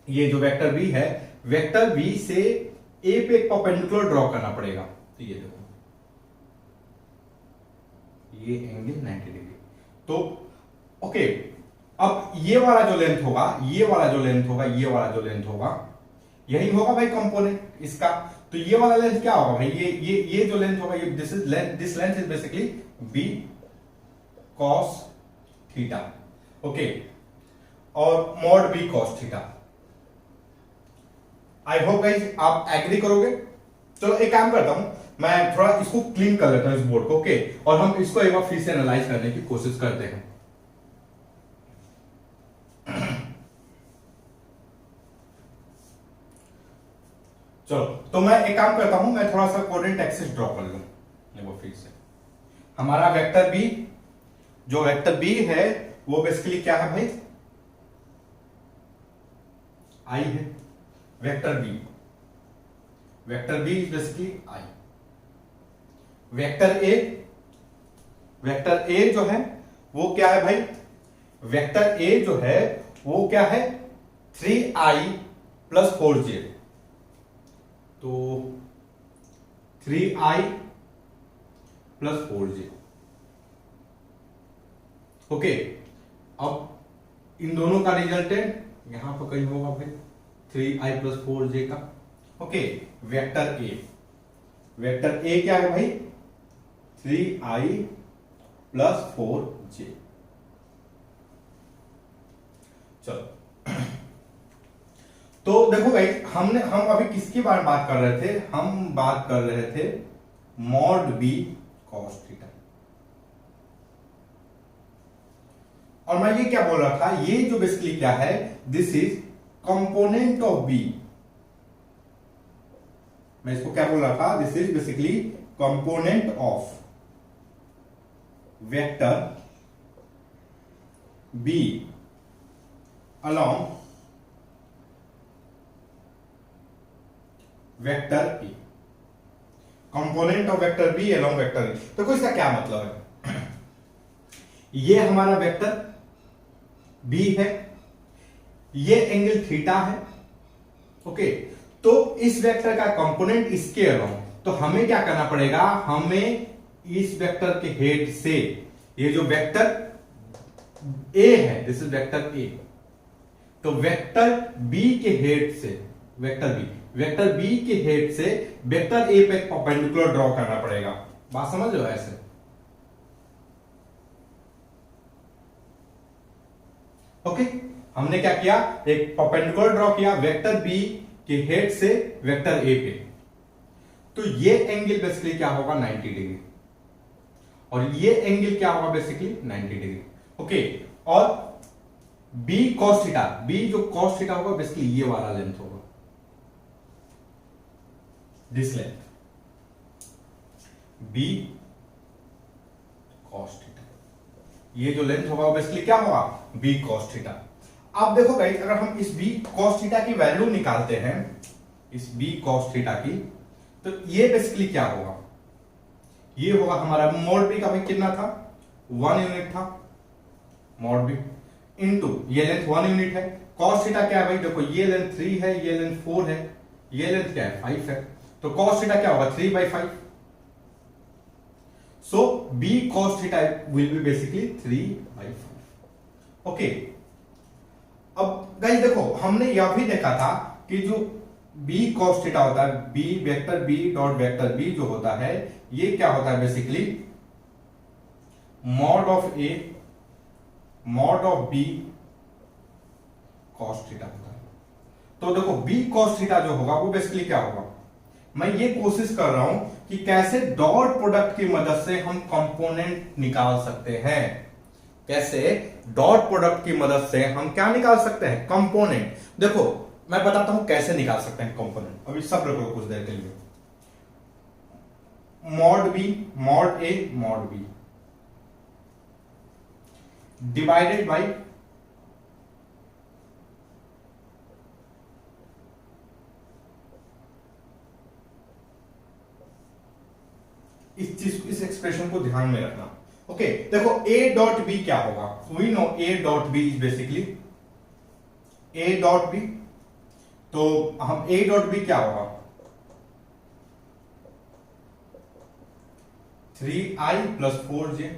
ये जो वेक्टर बी है, वेक्टर बी से ए पे एक परपेंडिकुलर ड्रॉ करना पड़ेगा। तो ये देखो ये एंगल 90 डिग्री। तो ओके, अब ये वाला जो लेंथ होगा, ये वाला जो लेंथ होगा, ये वाला जो लेंथ होगा, यही होगा भाई कंपोनेंट इसका। तो ये वाला लेंथ क्या होगा भाई, ये जो लेंथ होगा, ये this length is basically B cos theta. Okay, और mod B cos theta. I hope guys आप एग्री करोगे। चलो एक काम करता हूं, मैं थोड़ा इसको क्लीन कर लेता हूं इस बोर्ड को। ओके, और हम इसको एक बार फिर से एनालाइज करने की कोशिश करते हैं। चलो तो मैं एक काम करता हूं, मैं थोड़ा सा कोऑर्डिनेट एक्सिस ड्रॉ कर लूं एक बार फिर से। हमारा वेक्टर बी, जो वेक्टर बी है वो बेसिकली क्या है भाई, आई है। Vector B is basically i. Vector A जो है वो क्या है भाई, वेक्टर ए जो है वो क्या है, 3i प्लस 4j। तो 3i प्लस 4j। ओके, अब इन दोनों का रिजल्टेंट यहां पर कहीं होगा भाई 3i प्लस 4j का। ओके, वेक्टर ए क्या है भाई, 3i प्लस 4j। चलो तो देखो भाई, हम अभी किसकी बात कर रहे थे, हम बात कर रहे थे मॉड बी कॉस थीटा। और मैं ये क्या बोल रहा था, ये जो बेसिकली क्या है, this is component of B. मैं इसको क्या बोल रहा था, this is basically component of vector B along vector A. Component of vector B along vector A. तो इसका क्या मतलब है, ये हमारा वेक्टर बी है, ये एंगल थीटा है। ओके, तो इस वेक्टर का कंपोनेंट इसके अलोंग, तो हमें क्या करना पड़ेगा, हमें इस वेक्टर के हेड से, ये जो वेक्टर ए है, दिस इज वेक्टर ए, तो वेक्टर बी के हेड से, वेक्टर बी वेक्टर बी के हेड से वेक्टर ए पे परपेंडिकुलर ड्रॉ करना पड़ेगा। बात समझ लो ऐसे। ओके, हमने क्या किया, एक परपेंडिकुलर ड्रॉ किया वेक्टर बी के हेड से वेक्टर ए पे। तो ये एंगल बेसिकली क्या होगा, 90 डिग्री, और ये एंगल क्या होगा बेसिकली 90 डिग्री। ओके, और बी cos थीटा, बी जो cos थीटा होगा बेसिकली ये वाला लेंथ होगा, this length B cos theta, ये जो लेंथ होगा बेसिकली क्या होगा, बी cos थीटा। अब देखो गाइस, अगर हम इस बी cos थीटा की वैल्यू निकालते हैं, इस बी cos थीटा की, तो ये बेसिकली क्या होगा, ये होगा हमारा मॉड बी का भाई कितना था, 1 यूनिट था मॉड बी, इनटू ये लेंथ 1 यूनिट है। cos थीटा क्या है भाई, देखो ये लेंथ 3 है, ये लेंथ 4 है, ये लेंथ क्या है 5 है, तो cos थीटा क्या होगा 3/5। सो b cos theta will be basically 3/5। Okay, अब गाइस देखो हमने यह भी देखा था कि जो b cos थीटा होता है, b vector b dot vector b जो होता है, ये क्या होता है basically mod of a mod of b cos theta होता है। तो देखो b cos थीटा जो होगा वो बेसिकली क्या होगा, मैं ये कोशिश कर रहा हूं कि कैसे डॉट प्रोडक्ट की मदद से हम कंपोनेंट निकाल सकते हैं, कैसे डॉट प्रोडक्ट की मदद से हम क्या निकाल सकते हैं, कंपोनेंट। देखो मैं बताता हूं कैसे निकाल सकते हैं कंपोनेंट, अभी सब रखो कुछ देर के लिए। Mod B mod A mod B divided by इस चीज, इस एक्सप्रेशन को ध्यान में रखना। ओके, देखो ए डॉट बी क्या होगा, we know A dot B is basically A dot B, तो हम ए डॉट बी क्या होगा 3i + 4j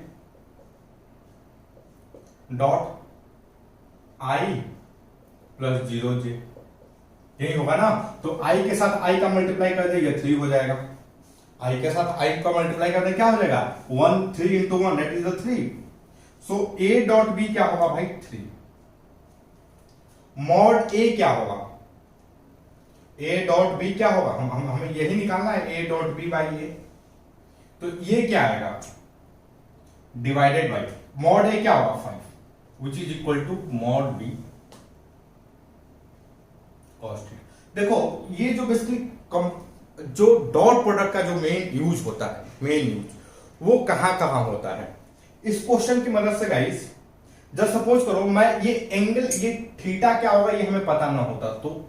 dot i + 0j, यही होगा ना। तो i के साथ i का मल्टीप्लाई कर देंगे 3 हो जाएगा, i के साथ i का मल्टीप्लाई कर देंगे क्या हो जाएगा 1, 3 × 1 that is 3। So a dot B क्या होगा भाई 3। मॉड a क्या होगा, a डॉट b क्या होगा, हमें यही निकालना है a dot b by a, तो ये क्या आएगा डिवाइडेड बाई मॉड a क्या होगा 5 which is equal to mod b cos theta. देखो ये जो बेसिकली जो डॉट प्रोडक्ट का जो मेन यूज होता है, मेन यूज वो कहां कहां होता है, इस क्वेश्चन की मदद से गाइस, जब सपोज करो मैं ये एंगल, ये थीटा क्या होगा ये हमें पता ना होता, तो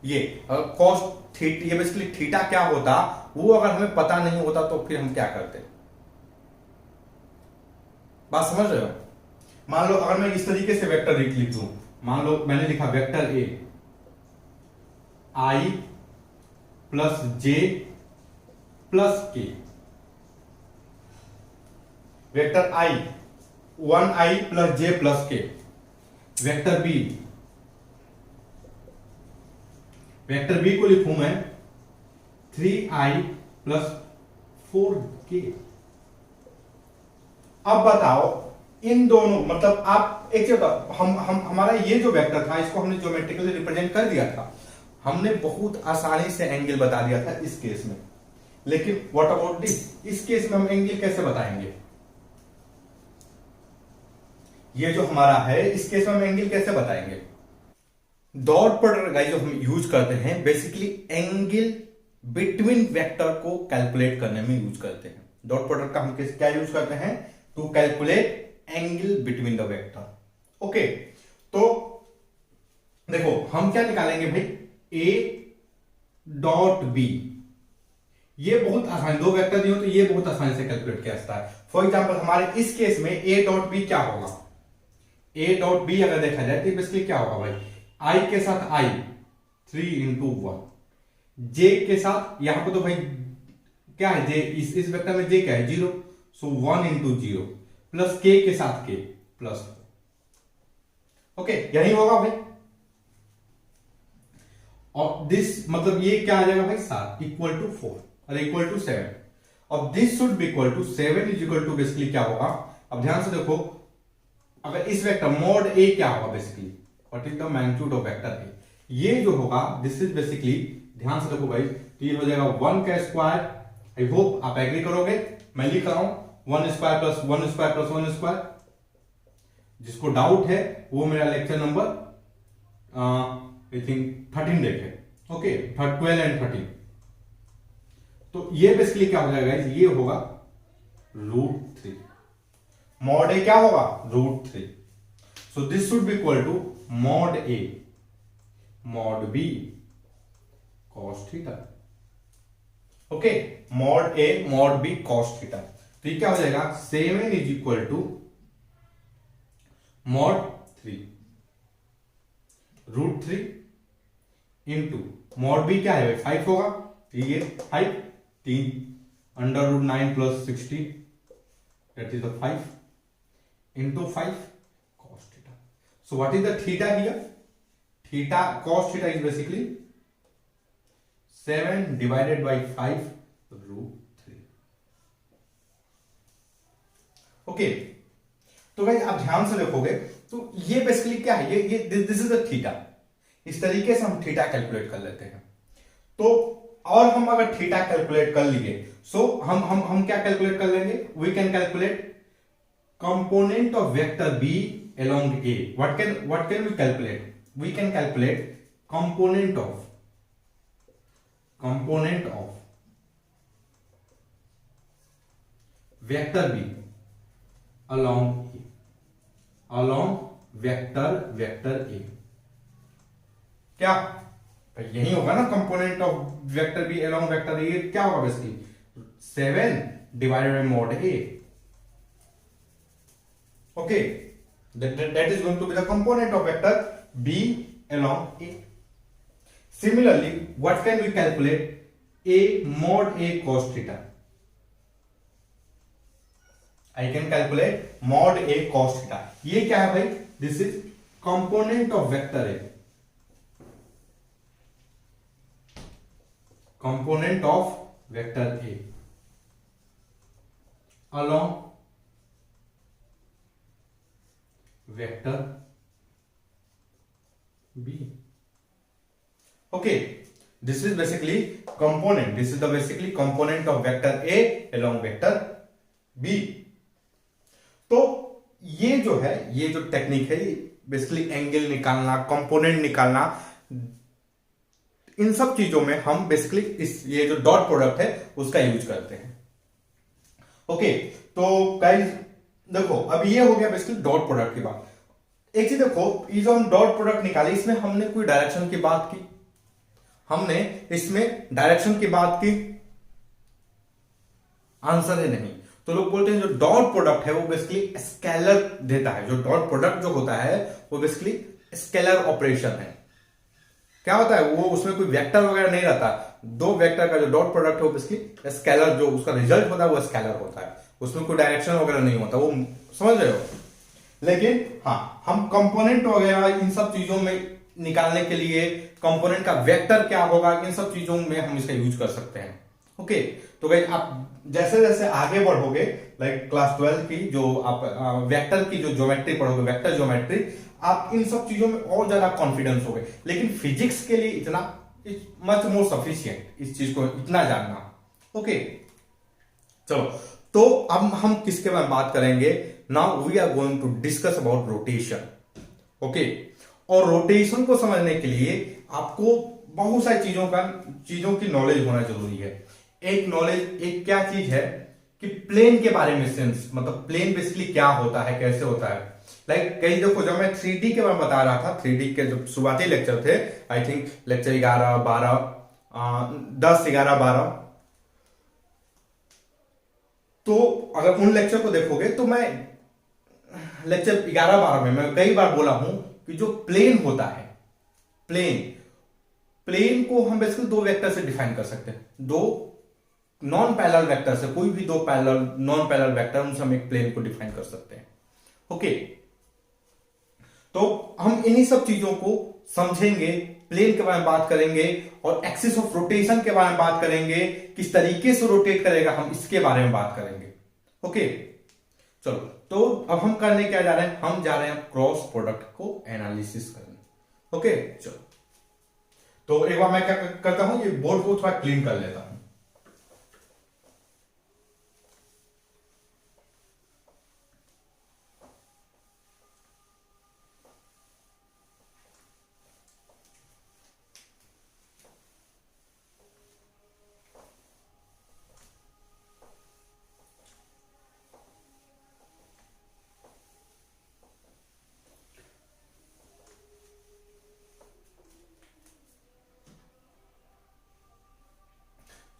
ये कॉस थीटा, ये बेसिकली थीटा क्या होता वो अगर हमें पता नहीं होता तो फिर हम क्या करते, बात समझ रहे हो। मान लो अगर मैं इस तरीके से वेक्टर लिख दूं, मान लो मैंने लिखा vector A i + j + k, vector i 1i + j + k, vector B को लिखूं मैं 3i + 4k। अब बताओ इन दोनों, मतलब आप एक चीज बताओ, हम हमारा ये जो वेक्टर था इसको हमने ज्योमेट्रिकली रिप्रेजेंट कर दिया था, हमने बहुत आसानी से एंगल बता दिया था इस केस में, लेकिन व्हाट अबाउट दिस, इस केस में हम एंगल कैसे बताएंगे, ये जो हमारा है इस केस में हम एंगल कैसे बताएंगे। डॉट प्रोडक्ट गाइस जो हम यूज करते हैं बेसिकली एंगल बिटवीन वेक्टर को कैलकुलेट करने में यूज करते हैं। डॉट प्रोडक्ट का हम क्या यूज करते हैं, to calculate angle between the vector. Okay, तो देखो हम क्या निकालेंगे भाई, ए डॉट बी, ये बहुत आसान, दो वेक्टर दिए हो तो ये बहुत आसानी से कैलकुलेट किया जाता है। फॉर एग्जांपल हमारे इस केस में ए डॉट बी क्या होगा, ए डॉट बी अगर देखा जाए तो बेसिकली क्या होगा भाई, आई के साथ आई 3 × 1, जे के साथ यहां पर तो भाई क्या है, जे इस वेक्टर में जे क्या है 0, सो 1 × 0 प्लस के के साथ के +4। ओके, यही होगा भाई। और दिस मतलब ये क्या आ जाएगा भाई 7 इक्वल टू 4 और इक्वल टू 7 और this should be equal to 7 is equal to basically क्या होगा। अब ध्यान से देखो, अगर इस वेक्टर मॉड ए क्या होगा basically, what is the magnitude of vector ए, ये जो होगा दिस इज बेसिकली, ध्यान से देखो भाई, तो ये हो जाएगा 1 का स्क्वायर। आई होप आप एग्री करोगे, मैं लिख रहा हूं 1 square plus 1 square plus 1 square. जिसको डाउट है वो मेरा लेक्चर नंबर आई थिंक 13 देखे, ओके 12 एंड 13। तो ये बेसिकली क्या हो जाएगा, ये होगा √3। मॉड ए क्या होगा √3। So this should be equal to mod A mod B cos theta. Okay, mod A mod B cos theta. तो ये क्या हो जाएगा 7 is equal to mod 3 √3 into mod B क्या है 5 होगा, ये 5 3 √9 plus 60 that is the 5 into 5 cos theta. So what is the theta here? Theta cos theta is basically 7 divided by 5 √3. Okay, तो गाइस आप ध्यान से देखोगे तो ये बेसिकली क्या है, ये दिस इज द थीटा। इस तरीके से हम थीटा कैलकुलेट कर लेते हैं। तो और हम अगर थीटा कैलकुलेट कर लिए, सो हम क्या कैलकुलेट कर लेंगे, we can calculate component of vector B along a. What can we calculate? We can calculate component of vector b along vector a. क्या यही होगा ना, component of vector B along vector A क्या होगा basically 7 divided by mod A. Okay, that is going to be the component of vector b along a. Similarly, what can we calculate a mod a cos theta? I can calculate mod a cos theta. ये क्या है भाई, this is component of vector a, component of vector a along vector b. Okay, this is basically component, this is the basically component of vector a along vector b. तो ये जो है, ये जो टेक्निक है, बेसिकली एंगल निकालना, कंपोनेंट निकालना, इन सब चीजों में हम बेसिकली इस ये जो डॉट प्रोडक्ट है उसका यूज करते हैं। ओके, तो गाइस देखो, अब ये हो गया बेसिकली डॉट प्रोडक्ट की बात। एक चीज देखो, ये जो हम डॉट प्रोडक्ट निकाले, इसमें हमने कोई डायरेक्शन की बात की, हमने इसमें डायरेक्शन की बात की, आंसर है नहीं। तो लोग बोलते हैं जो डॉट प्रोडक्ट है वो बेसिकली स्केलर देता है। जो डॉट प्रोडक्ट जो होता है वो बेसिकली स्केलर ऑपरेशन है। क्या होता है, वो उसमें कोई वेक्टर वगैरह नहीं रहता। दो वेक्टर का जो डॉट प्रोडक्ट है वो बेसिकली स्केलर, जो उसका रिजल्ट होता है वो स्केलर होता है, उसमें कोई डायरेक्शन वगैरह नहीं होता, वो समझ रहे हो। लेकिन हाँ, हम कंपोनेंट वगैरह इन सब चीजों में निकालने के लिए कंपोनेंट का वेक्टर क्या होगा, इन सब चीजों में हम इसका यूज कर सकते हैं। ओके, तो भाई आप जैसे जैसे आगे बढ़ोगे, लाइक क्लास 12 की जो आप वेक्टर की जो ज्योमेट्री पढ़ोगे, वेक्टर ज्योमेट्री, आप इन सब चीजों में और ज्यादा कॉन्फिडेंस होगे। लेकिन फिजिक्स के लिए इतना मच मोर सफिशिएंट इस चीज को इतना जानना। ओके, चलो, तो अब हम किसके बारे में बात करेंगे, now we are going to discuss about rotation. ओके, और रोटेशन को समझने के लिए आपको बहुत सारी चीजों की नॉलेज होना जरूरी है। एक क्या चीज है कि प्लेन के बारे में सेंस, मतलब प्लेन बेसिकली क्या होता है, कैसे होता है। लाइक कहीं देखो, जब मैं 3D के बारे में बता रहा था, 3D के जो शुरुआती लेक्चर थे, आई थिंक लेक्चर 11, 12, 10, 11, 12, तो अगर उन लेक्चर को देखोगे तो मैं लेक्चर 11, 12 में मैं कई बार बोला हूं कि जो प्लेन होता है, प्लेन को हम बेसिकली दो वेक्टर से डिफाइन कर सकते हैं। दो नॉन पैरेलल वेक्टर से, कोई भी दो नॉन पैरेलल वेक्टर, उनसे हम एक प्लेन को डिफाइन कर सकते हैं। ओके, तो हम इन्हीं सब चीजों को समझेंगे प्लेन के बारे में बात करेंगे और एक्सिस ऑफ रोटेशन के बारे में बात करेंगे, किस तरीके से रोटेट करेगा हम इसके बारे में बात करेंगे। ओके चलो, तो अब हम करने क्या जा रहे हैं, हम जा रहे हैं क्रॉस प्रोडक्ट को एनालिसिस करने। ओके चलो, तो एक बार मैं क्या करता हूं, ये बोर्ड को थोड़ा क्लीन कर लेता हूं।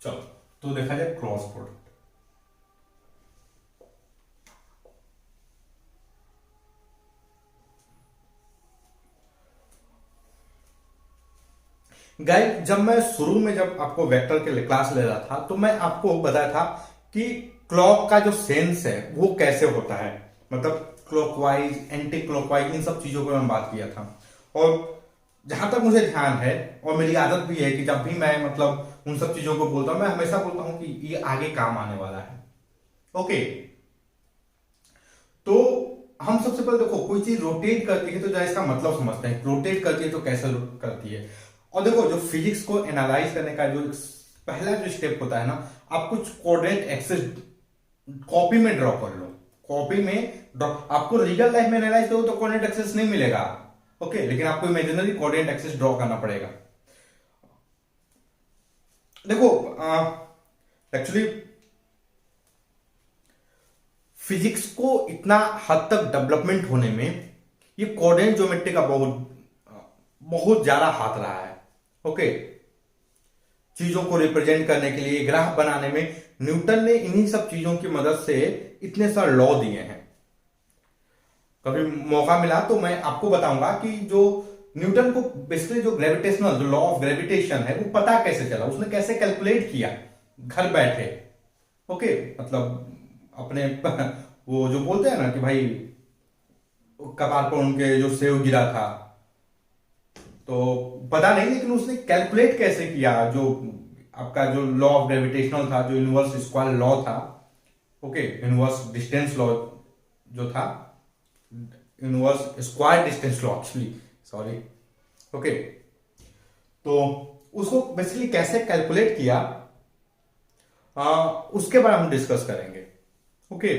चलो, तो देखा जाए क्रॉस प्रोडक्ट। गाइस, जब मैं शुरू में जब आपको वेक्टर के क्लास ले रहा था तो मैं आपको बताया था कि क्लॉक का जो सेंस है वो कैसे होता है, मतलब क्लॉकवाइज, एंटी क्लॉकवाइज, इन सब चीजों को मैं बात किया था। और जहां तक मुझे ध्यान है और मेरी आदत भी है कि जब भी मैं मतलब उन सब चीजों को बोलता हूं, मैं हमेशा बोलता हूं कि ये आगे काम आने वाला है। ओके, तो हम सबसे पहले देखो, कोई चीज रोटेट करती है तो जरा इसका मतलब समझते हैं, रोटेट करती है तो कैसे करती है। और देखो, जो फिजिक्स को एनालाइज करने का जो पहला जो स्टेप होता है ना, आप कुछ कोऑर्डिनेट एक्सिस कॉपी में ड्रॉ कर लो। कॉपी में ड्रॉ, आपको रियल लाइफ में एनालाइज करो तो कोऑर्डिनेट एक्सिस नहीं मिलेगा। ओके, लेकिन आपको इमेजिनरी कोऑर्डिनेट एक्सिस ड्रॉ करना पड़ेगा। देखो, एक्चुअली फिजिक्स को इतना हद तक डेवलपमेंट होने में ये कोऑर्डिनेट ज्योमेट्री का बहुत ज्यादा हाथ रहा है। ओके, चीजों को रिप्रेजेंट करने के लिए, ग्राफ बनाने में न्यूटन ने इन्हीं सब चीजों की मदद से इतने सारे लॉ दिए हैं। कभी मौका मिला तो मैं आपको बताऊंगा कि जो न्यूटन को बेसिकली जो ग्रेविटेशनल, जो लॉ ऑफ ग्रेविटेशन है वो पता कैसे चला, उसने कैसे कैलकुलेट किया घर बैठे। ओके, मतलब अपने वो जो बोलते हैं ना कि भाई कपार पर उनके जो सेव गिरा था, तो पता नहीं, लेकिन उसने कैलकुलेट कैसे किया, जो आपका जो लॉ ऑफ ग्रेविटेशनल था, जो यूनिवर्स स्क्वायर लॉ था, ओके, यूनिवर्स डिस्टेंस लॉ जो था, universe square distance law actually, sorry. Okay, तो उसको बेसिकली कैसे कैलकुलेट किया, उसके बारे में हम डिस्कस करेंगे। ओके,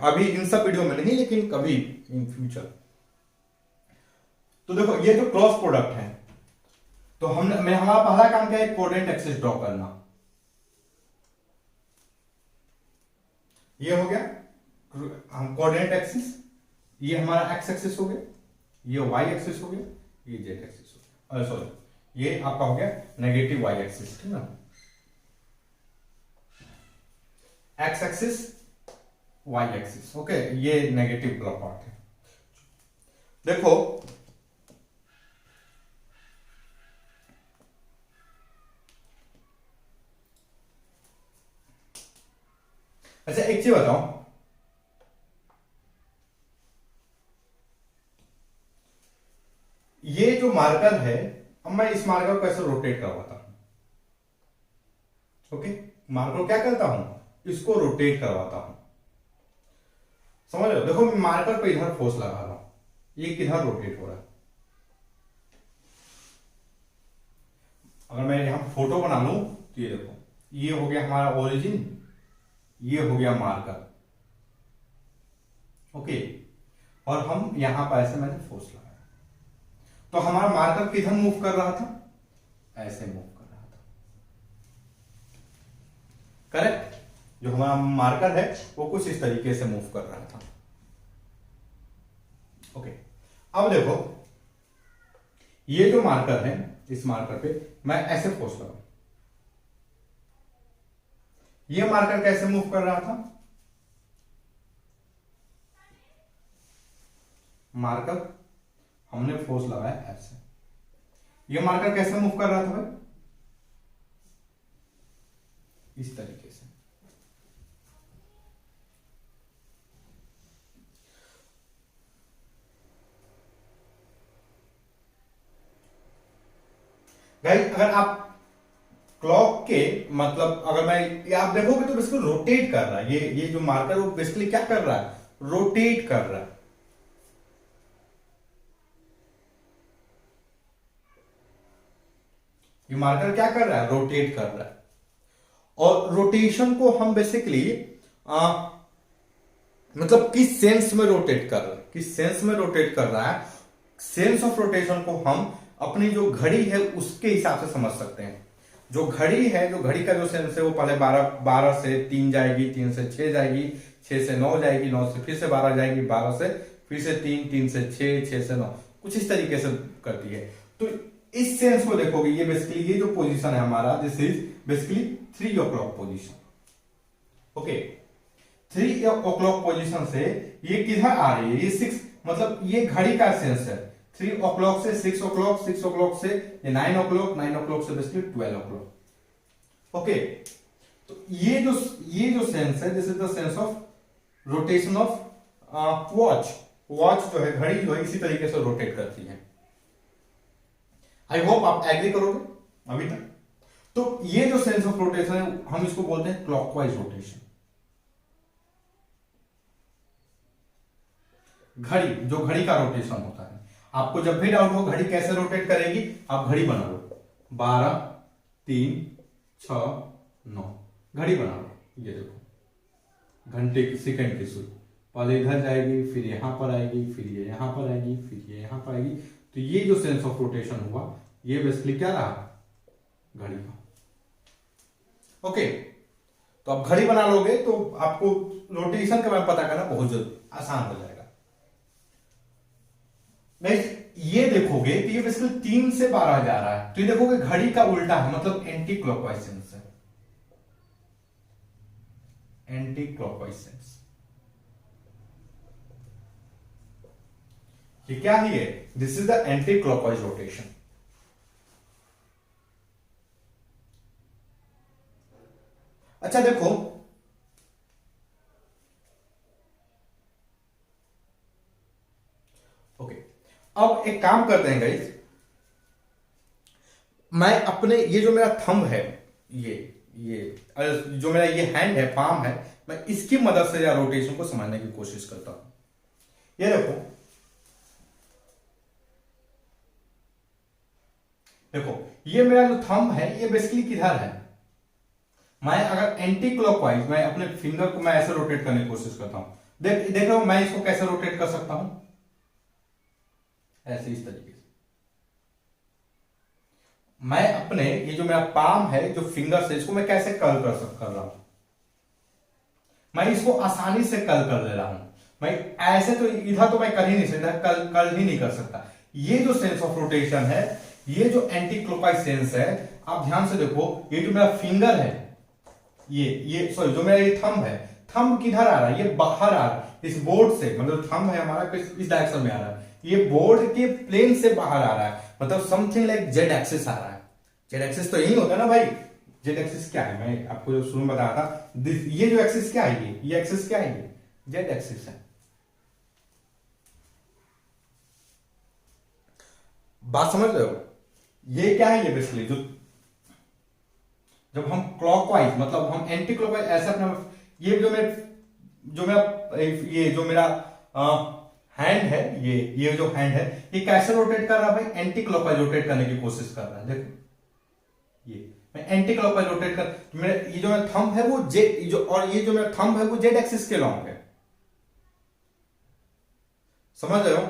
अभी इन सब वीडियो में नहीं, लेकिन कभी इन फ्यूचर। तो देखो, ये जो क्रॉस प्रोडक्ट है, तो हमने हमारा पहला काम क्या है, कोऑर्डिनेट एक्सिस ड्रॉ करना। ये हो गया हम कोऑर्डिनेट एक्सिस, ये हमारा एक्स एक्सिस हो गया, ये वाई एक्सिस हो गया, ये जेड एक्सिस हो गया, सॉरी, ये आपका हो गया नेगेटिव वाई एक्सिस, ठीक ना, X axis, Y axis. Okay, ये नेगेटिव वाला पार्ट है। देखो, अच्छा एक चीज बताओ, ये जो मार्कर है, अब मैं इस मार्कर को कैसे रोटेट करवाता हूं। ओके, मार्कर क्या करता हूं, इसको रोटेट करवाता हूं, समझ रहे हो। देखो, मैं मार्कर पे इधर फोर्स लगा रहा हूं, ये किधर रोटेट हो रहा है। अगर मैं यहां फोटो बना लूं तो ये देखो, ये हो गया हमारा ओरिजिन, ये हो गया मार्कर। ओके, और हम यहां पर ऐसे मैंने फोर्स लगाया, तो हमारा मार्कर किधर मूव कर रहा था, ऐसे मूव कर रहा था। करेक्ट, जो हमारा मार्कर है वो कुछ इस तरीके से मूव कर रहा था। ओके, अब देखो, ये जो मार्कर है, इस मार्कर पे मैं ऐसे फोर्स लगाऊं, ये मार्कर कैसे मूव कर रहा था, मार्कर हमने फोर्स लगाया ऐसे, ये मार्कर कैसे मूव कर रहा था भाई, इस तरीके से। गाइस अगर आप क्लॉक के मतलब अगर मैं ये आप देखोगे तो बेसिकली रोटेट कर रहा है, ये जो मार्कर वो बेसिकली क्या कर रहा है, रोटेट कर रहा है। ये मार्कर क्या कर रहा है, रोटेट कर रहा है। और रोटेशन को हम बेसिकली मतलब किस सेंस में रोटेट कर रहा है, किस सेंस में रोटेट कर रहा है, सेंस ऑफ रोटेशन को हम अपनी जो घड़ी है उसके हिसाब से समझ सकते हैं। जो घड़ी है, जो घड़ी का जो सेंस है वो पहले 12 से 3 जाएगी, 3 से 6 जाएगी, 6 से 9 जाएगी, 9 से फिर से 12 जाएगी, 12 से फिर से 3, 3 से 6, 6 से 9, कुछ इस तरीके से करती है। तो इस सेंस को देखोगे, ये बेसिकली ये जो पोजीशन है हमारा, this is basically 3 o'clock position. Okay, 3 o'clock position से ये किधर आ रही है, ये 6, मतलब ये घड़ी का सेंस है। 3 o'clock से 6 o'clock, 6 o'clock से ये 9 o'clock, 9 o'clock से बेसिकली 12 o'clock। ओके, तो ये जो सेंस है, this is the sense of rotation of watch. Watch जो है, घड़ी जो है, इसी तरीके से रोटेट करती है। आई होप आप एग्री करोगे अभी तक। तो ये जो सेंस ऑफ रोटेशन है हम इसको बोलते हैं क्लॉकवाइज रोटेशन। घड़ी, जो घड़ी का रोटेशन होता है, आपको जब भी डाउट हो घड़ी कैसे रोटेट करेगी, आप घड़ी बना लो, 12, 3, 6, 9, घड़ी बना लो। ये देखो, घंटे की सेकंड की सुई पहले इधर जाएगी, फिर यहां पर आएगी, फिर ये यहां पर आएगी, फिर ये यहां पर आएगी। तो ये जो सेंस ऑफ रोटेशन हुआ, ये बेसिकली क्या रहा, घड़ी का। ओके, तो आप घड़ी बना लोगे तो आपको रोटेशन के बारे में पता करना बहुत जल्दी आसान हो जाएगा। ये देखोगे तो ये बेसिकली 3 से 12 जा रहा है, तो ये देखोगे घड़ी का उल्टा है, मतलब एंटी क्लॉकवाइज सेंस है, एंटी क्लॉकवाइज सेंस। ये क्या है, this is the anti clockwise rotation. अच्छा देखो, ओके, अब एक काम करते हैं गाइस, मैं अपने ये जो मेरा थंब है, ये जो मेरा ये हैंड है, पाम है, मैं इसकी मदद से या रोटेशन को समझने की कोशिश करता हूं। ये देखो ये मेरा जो थंब है ये बेसिकली किधर है, मैं अगर एंटी क्लॉकवाइज मैं अपने फिंगर को मैं ऐसे रोटेट करने की कोशिश करता हूं, देख रहे हो मैं इसको कैसे रोटेट कर सकता हूं, ऐसे इस तरीके से। मैं अपने ये जो मेरा पाम है, जो फिंगर से, इसको मैं कैसे कर्ल कर रहा हूं, मैं इसको आसानी से कर्ल कर ले रहा हूं। मैं ऐसे तो इधर तो मैं कर ही नहीं सकता, कर्ल ही नहीं कर सकता। ये जो सेंस ऑफ रोटेशन है, ये जो एंटी क्लॉकवाइज सेंस है, आप ध्यान से देखो, ये जो मेरा फिंगर है, ये सॉरी जो मेरा ये थंब है, थंब किधर आ रहा है, ये बाहर आ रहा है इस बोर्ड से, मतलब थंब है हमारा इस डायरेक्शन में आ रहा है, ये बोर्ड के प्लेन से बाहर आ रहा है, मतलब समथिंग लाइक जेड एक्सिस आ रहा है। जेड एक्सिस तो यही होता है ना भाई, जेड एक्सिस क्या है, मैं आपको जो शुरू में बताया था, ये जो एक्सिस क्या है, ये एक्सिस क्या है, ये जेड एक्सिस है। बात समझ रहे हो, ये क्या है, ये बेसिकली जो जब हम क्लॉकवाइज मतलब हम एंटी क्लॉकवाइज ऐसे अपना, ये जो मेरा हैंड है, ये जो हैंड है, ये कैसे रोटेट कर रहा है भाई, एंटी क्लॉकवाइज रोटेट करने की कोशिश कर रहा है। देखो ये मैं एंटी क्लॉकवाइज रोटेट कर, मेरा ये जो मेरा थंब है वो जेड, और ये जो मेरा थंब है वो जेड एक्सिस के लॉन्ग है, समझ रहे हो।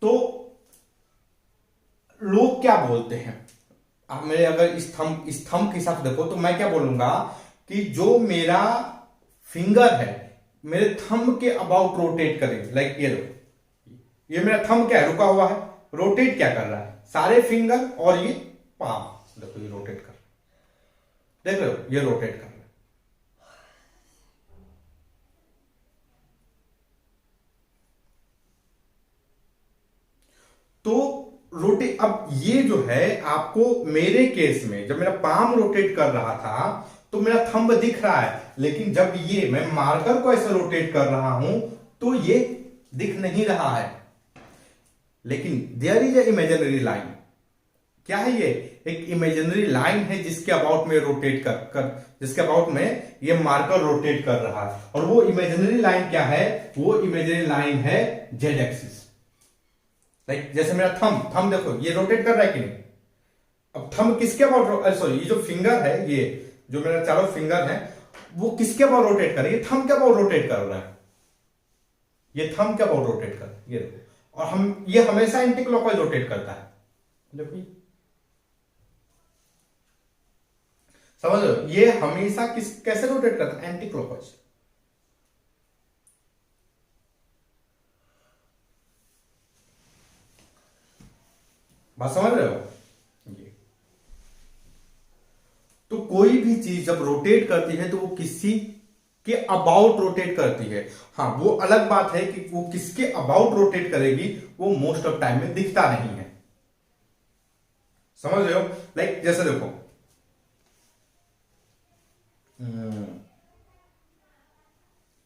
तो लोग क्या बोलते हैं, आप मेरे अगर इस थंब के हिसाब से देखो तो मैं क्या बोलूंगा कि जो मेरा फिंगर है मेरे थंब के अबाउट रोटेट करे, लाइक ये लो, ये मेरा थंब क्या है, रुका हुआ है, रोटेट क्या कर रहा है, सारे फिंगर और ये पाम, देखो ये रोटेट कर, देख रहे हो ये रोटेट कर रहा है। तो रोटेट, अब ये जो है आपको मेरे केस में जब मेरा पाम रोटेट कर रहा था तो मेरा थंब दिख रहा है, लेकिन जब ये मैं मार्कर को ऐसे रोटेट कर रहा हूं तो ये दिख नहीं रहा है। लेकिन there is a imaginary line. क्या है ये? एक इमेजिनरी लाइन है जिसके अबाउट में रोटेट कर जिसके अबाउट में ये मार्कर रोटेट कर रहा है। और वो इमेजिनरी लाइन क्या है? वो इमेजिनरी लाइन है जेड एक्सिस। लाइक जैसे मेरा थंब देखो, ये रोटेट कर रहा है कि नहीं? अब थंब किसके अबाउट, सॉरी, ये जो फिंगर है, ये जो मेरा चारों फिंगर है, वो किसके अबाउट रोटेट कर रही है? थंब के अबाउट रोटेट कर रहा है। ये थंब के अबाउट रोटेट कर, ये देखो। और ये हमेशा एंटी क्लॉकवाइज रोटेट करता है। देखो, समझ लो, ये हमेशा कैसे रोटेट करता है? Anti clockwise. बात समझ रहे हो? ये तो कोई भी चीज जब रोटेट करती है तो वो किसी के अबाउट रोटेट करती है। हाँ, वो अलग बात है कि वो किसके अबाउट रोटेट करेगी, वो मोस्ट ऑफ टाइम में दिखता नहीं है। समझ रहे हो? लाइक जैसे देखो,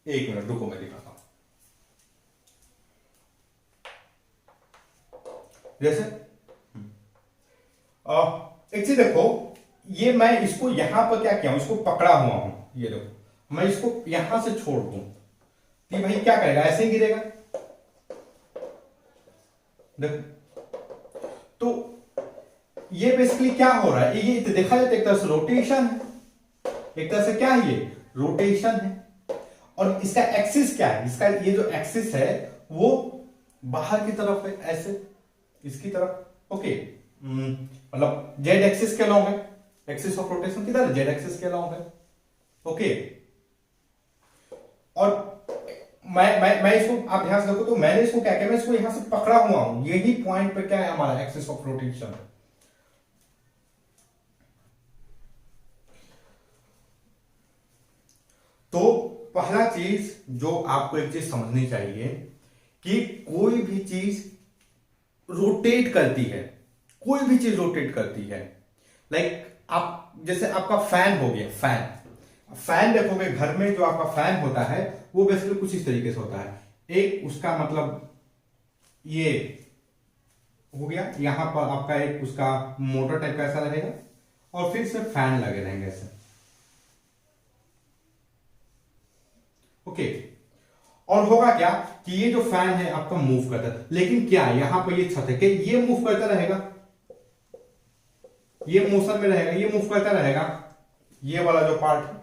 एक मिनट रुको, मैं दिखाता हूं। जैसे एक चीज देखो, ये मैं इसको यहां पर क्या किया हूं, इसको पकड़ा हुआ हूं। ये देखो, मैं इसको यहां से छोड़ दूं तो भाई क्या करेगा? ऐसे ही गिरेगा। देखो, तो ये बेसिकली क्या हो रहा है? ये देखा जाए तो एक तरह से रोटेशन है, एक तरह से क्या है, ये रोटेशन है। और इसका एक्सिस क्या है? इसका ये जो एक्सिस है वो बाहर की तरफ है, ऐसे इसकी तरफ। ओके, मतलब जेड एक्सिस के अलॉन्ग है। एक्सिस ऑफ रोटेशन किधर है? जेड एक्सिस के अलॉन्ग है। ओके, और मैं इसको, आप ध्यान से देखो, तो मैंने इसको क्या किया, मैं इसको यहां से पकड़ा हुआ हूं। यही पॉइंट पे क्या है हमारा? Axis of rotation. तो पहला चीज जो आपको एक चीज समझनी चाहिए कि कोई भी चीज रोटेट करती है, कोई भी चीज रोटेट करती है। लाइक आप, जैसे आपका फैन हो गया, फैन देखोगे घर में, जो आपका फैन होता है वो बेसिकली कुछ इस तरीके से होता है। एक उसका मतलब ये हो गया, यहां पर आपका एक उसका मोटर टाइप का ऐसा रहेगा, और फिर से फैन लगे रहेंगे ऐसे। ओके, और होगा क्या कि ये जो फैन है आपका मूव करता है, लेकिन क्या यहां पर ये छत है कि ये मूव करता रहेगा, ये मोशन में रहेगा, ये मूव करता रहेगा। ये वाला जो पार्ट है,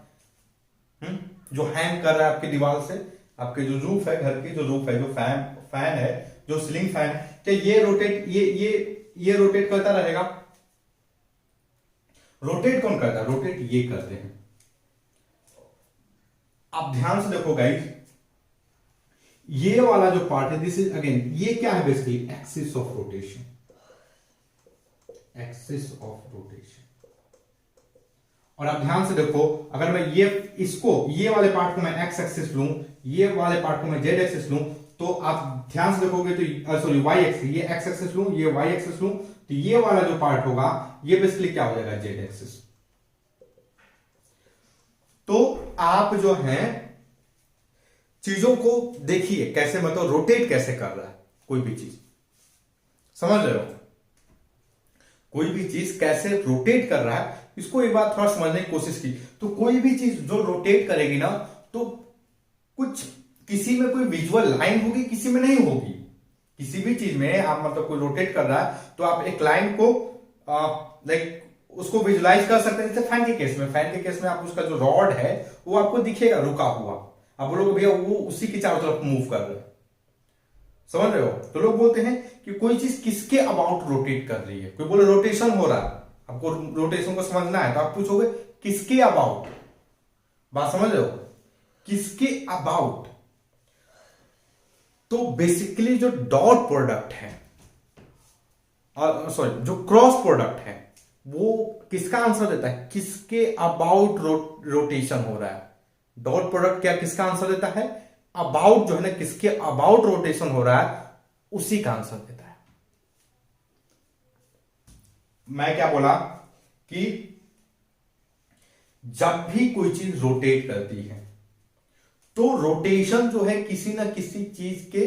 जो हैंग कर रहा है आपकी दीवार से, आपके जो रूफ है, घर की जो रूफ है, जो फैन है, जो सीलिंग फैन है, कि ये रोटेट, ये रोटेट करता रहेगा। रोटेट कौन करता है? रोटेट ये करते हैं। आप ध्यान से देखो गाइस, ये वाला जो पार्ट है, दिस इज अगेन, ये क्या है? Basically axis of rotation, axis of rotation. और आप ध्यान से देखो, अगर मैं ये वाले पार्ट को मैं एक्स एक्सिस लूं, ये वाले पार्ट को मैं जेड एक्सिस लूं, तो आप ध्यान से देखोगे तो, सॉरी, वाई एक्सिस, ये एक्स एक्सिस लूं, ये वाई एक्सिस लूं, तो ये वाला जो पार्ट होगा ये बेसिकली क्या हो जाएगा? Z axis. तो आप जो है चीजों को देखिए कैसे, मतलब रोटेट कैसे कर रहा है कोई भी चीज। समझ रहे हो? कोई भी चीज कैसे रोटेट कर रहा है, इसको एक बार थोड़ा समझने की कोशिश की, तो कोई भी चीज जो रोटेट करेगी ना, तो कुछ किसी में कोई विजुअल लाइन होगी, किसी में नहीं होगी। किसी भी चीज में आप, मतलब कोई रोटेट कर रहा है तो आप एक लाइन को लाइक उसको विजुलाइज कर सकते हैं। जैसे फैन के केस में आप उसका जो रॉड है वो आपको दिखेगा रुका हुआ, आप बोलोगे भैया वो उसी के चारों तरफ मूव कर रहे हैं। समझ रहे हो? तो लोग बोलते हैं कि कोई चीज किसके अबाउट रोटेट कर रही है। कोई बोले रोटेशन हो रहा है, आपको रोटेशन को समझना है तो आप पूछोगे किसके अबाउट। बात समझ रहे हो? किसके अबाउट। तो बेसिकली जो डॉट प्रोडक्ट है, सॉरी, जो क्रॉस प्रोडक्ट है, वो किसका आंसर देता है? किसके अबाउट रोटेशन हो रहा है। डॉट प्रोडक्ट क्या किसका आंसर देता है? अबाउट जो है ना, किसके अबाउट रोटेशन हो रहा है उसी का आंसर देता है। मैं क्या बोला कि जब भी कोई चीज रोटेट करती है तो रोटेशन जो है किसी ना किसी चीज के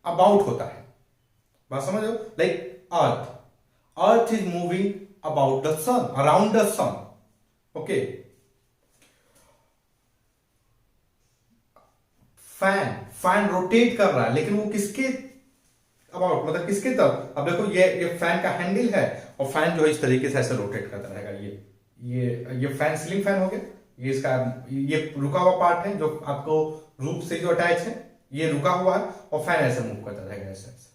अबाउट होता है। बात समझ रहे हो? Like earth is moving about the sun, around the sun. Okay, fan rotate कर रहा है, लेकिन वो किसके अबाउट, मतलब किसके तरफ? अब देखो ये फैन का हैंडल है और फैन जो है इस तरीके से ऐसे रोटेट करता रहेगा। ये फैन सीलिंग फैन हो गया, ये इसका ये रुका हुआ पार्ट है जो आपको रूफ से जो अटैच है, ये रुका हुआ है और फैन ऐसे मूव करता रहेगा ऐसे ऐसे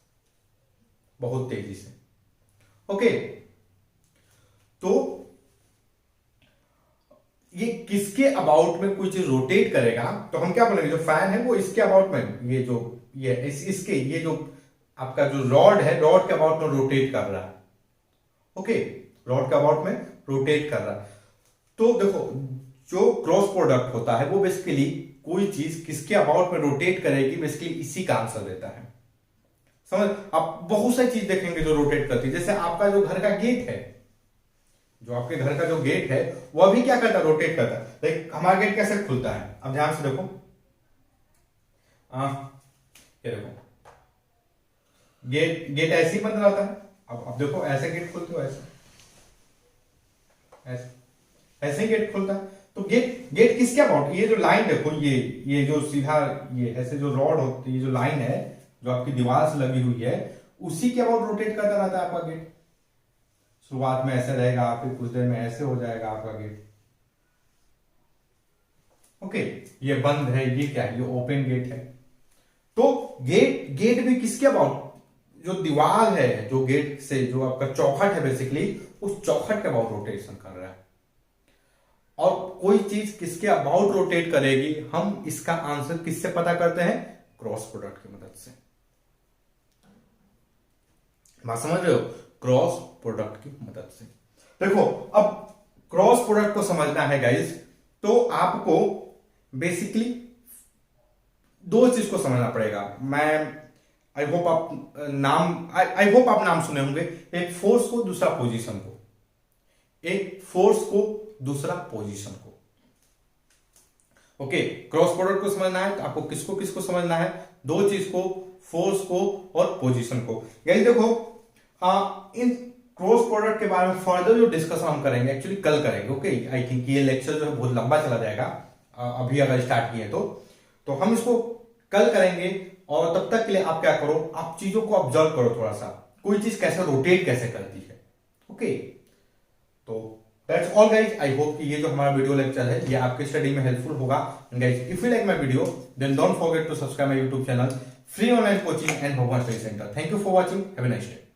बहुत तेजी से। ओके, तो ये किसके अबाउट में कोई चीज रोटेट करेगा तो हम क्या बोलेंगे, जो फैन है वो इसके अबाउट में, ये जो इसके ये जो आपका जो रॉड है, रॉड के अबाउट में रोटेट कर रहा है। ओके, रॉड के अबाउट में रोटेट कर रहा है। तो देखो जो क्रॉस प्रोडक्ट होता है वो बेसिकली कोई चीज किसके अबाउट में रोटेट करेगी, बेसिकली इसी का आंसर देता है। समझ? आप बहुत सारी चीज देखेंगे जो रोटेट करती है, जैसे आपका जो घर का गेट है, जो आपके घर का जो गेट है वो अभी क्या करता है, रोटेट करता है। लाइक हमारा गेट कैसे खुलता है, अब ध्यान से देखो, ये देखो गेट ऐसे ही बंद रहता है। अब देखो ऐसे गेट खुलते हो, ऐसे ही गेट खुलता है। तो गेट किसके अबाउट, ये जो लाइन देखो, ये जो सीधा ये ऐसे जो रॉड होती है, ये जो लाइन है जो आपकी दीवार से लगी हुई है, उसी के अबाउट रोटेट करता रहता है आपका गेट। शुरुआत में ऐसे रहेगा, फिर कुछ देर में ऐसे हो जाएगा आपका गेट। ओके, ये बंद है, ये क्या है, ये ओपन गेट है। तो गेट भी किसके अबाउट, जो दीवार है, जो गेट से जो आपका चौखट है बेसिकली, उस चौखट के अबाउट रोटेशन कर रहा है। और कोई चीज किसके अबाउट रोटेट करेगी, हम इसका आंसर किससे पता करते हैं, क्रॉस प्रोडक्ट की मदद से। बात समझ रहे हो, क्रॉस प्रोडक्ट की मदद से। देखो अब क्रॉस प्रोडक्ट को समझना है गाइस, तो आपको बेसिकली दो चीज को समझना पड़ेगा। मैं आई होप आप नाम सुने होंगे, एक फोर्स को दूसरा पोजीशन को, एक फोर्स को दूसरा पोजीशन को। ओके, क्रॉस प्रोडक्ट को समझना है तो आपको किसको किसको समझना है, दो चीज को, फोर्स को और पोजीशन को। यही देखो इन क्रॉस प्रोडक्ट के बारे में फर्दर जो डिस्कशन हम करेंगे, एक्चुअली कल करेंगे। ओके, आई थिंक ये लेक्चर जो है बहुत लंबा चला जाएगा, अभी अगर स्टार्ट किए तो हम इसको कल करेंगे। और तब तक के लिए आप क्या करो, आप चीजों को ऑब्जर्व करो थोड़ा सा, कोई चीज कैसे रोटेट कैसे करती है। ओके, तो that's all guys. I hope कि ये जो हमारा वीडियो लेक्चर है ये आपके स्टडी में हेल्पफुल होगा। Guys if you like my video then don't forget to subscribe my YouTube channel free online coaching and Bhagwan study center. Thank you for watching, have a nice day.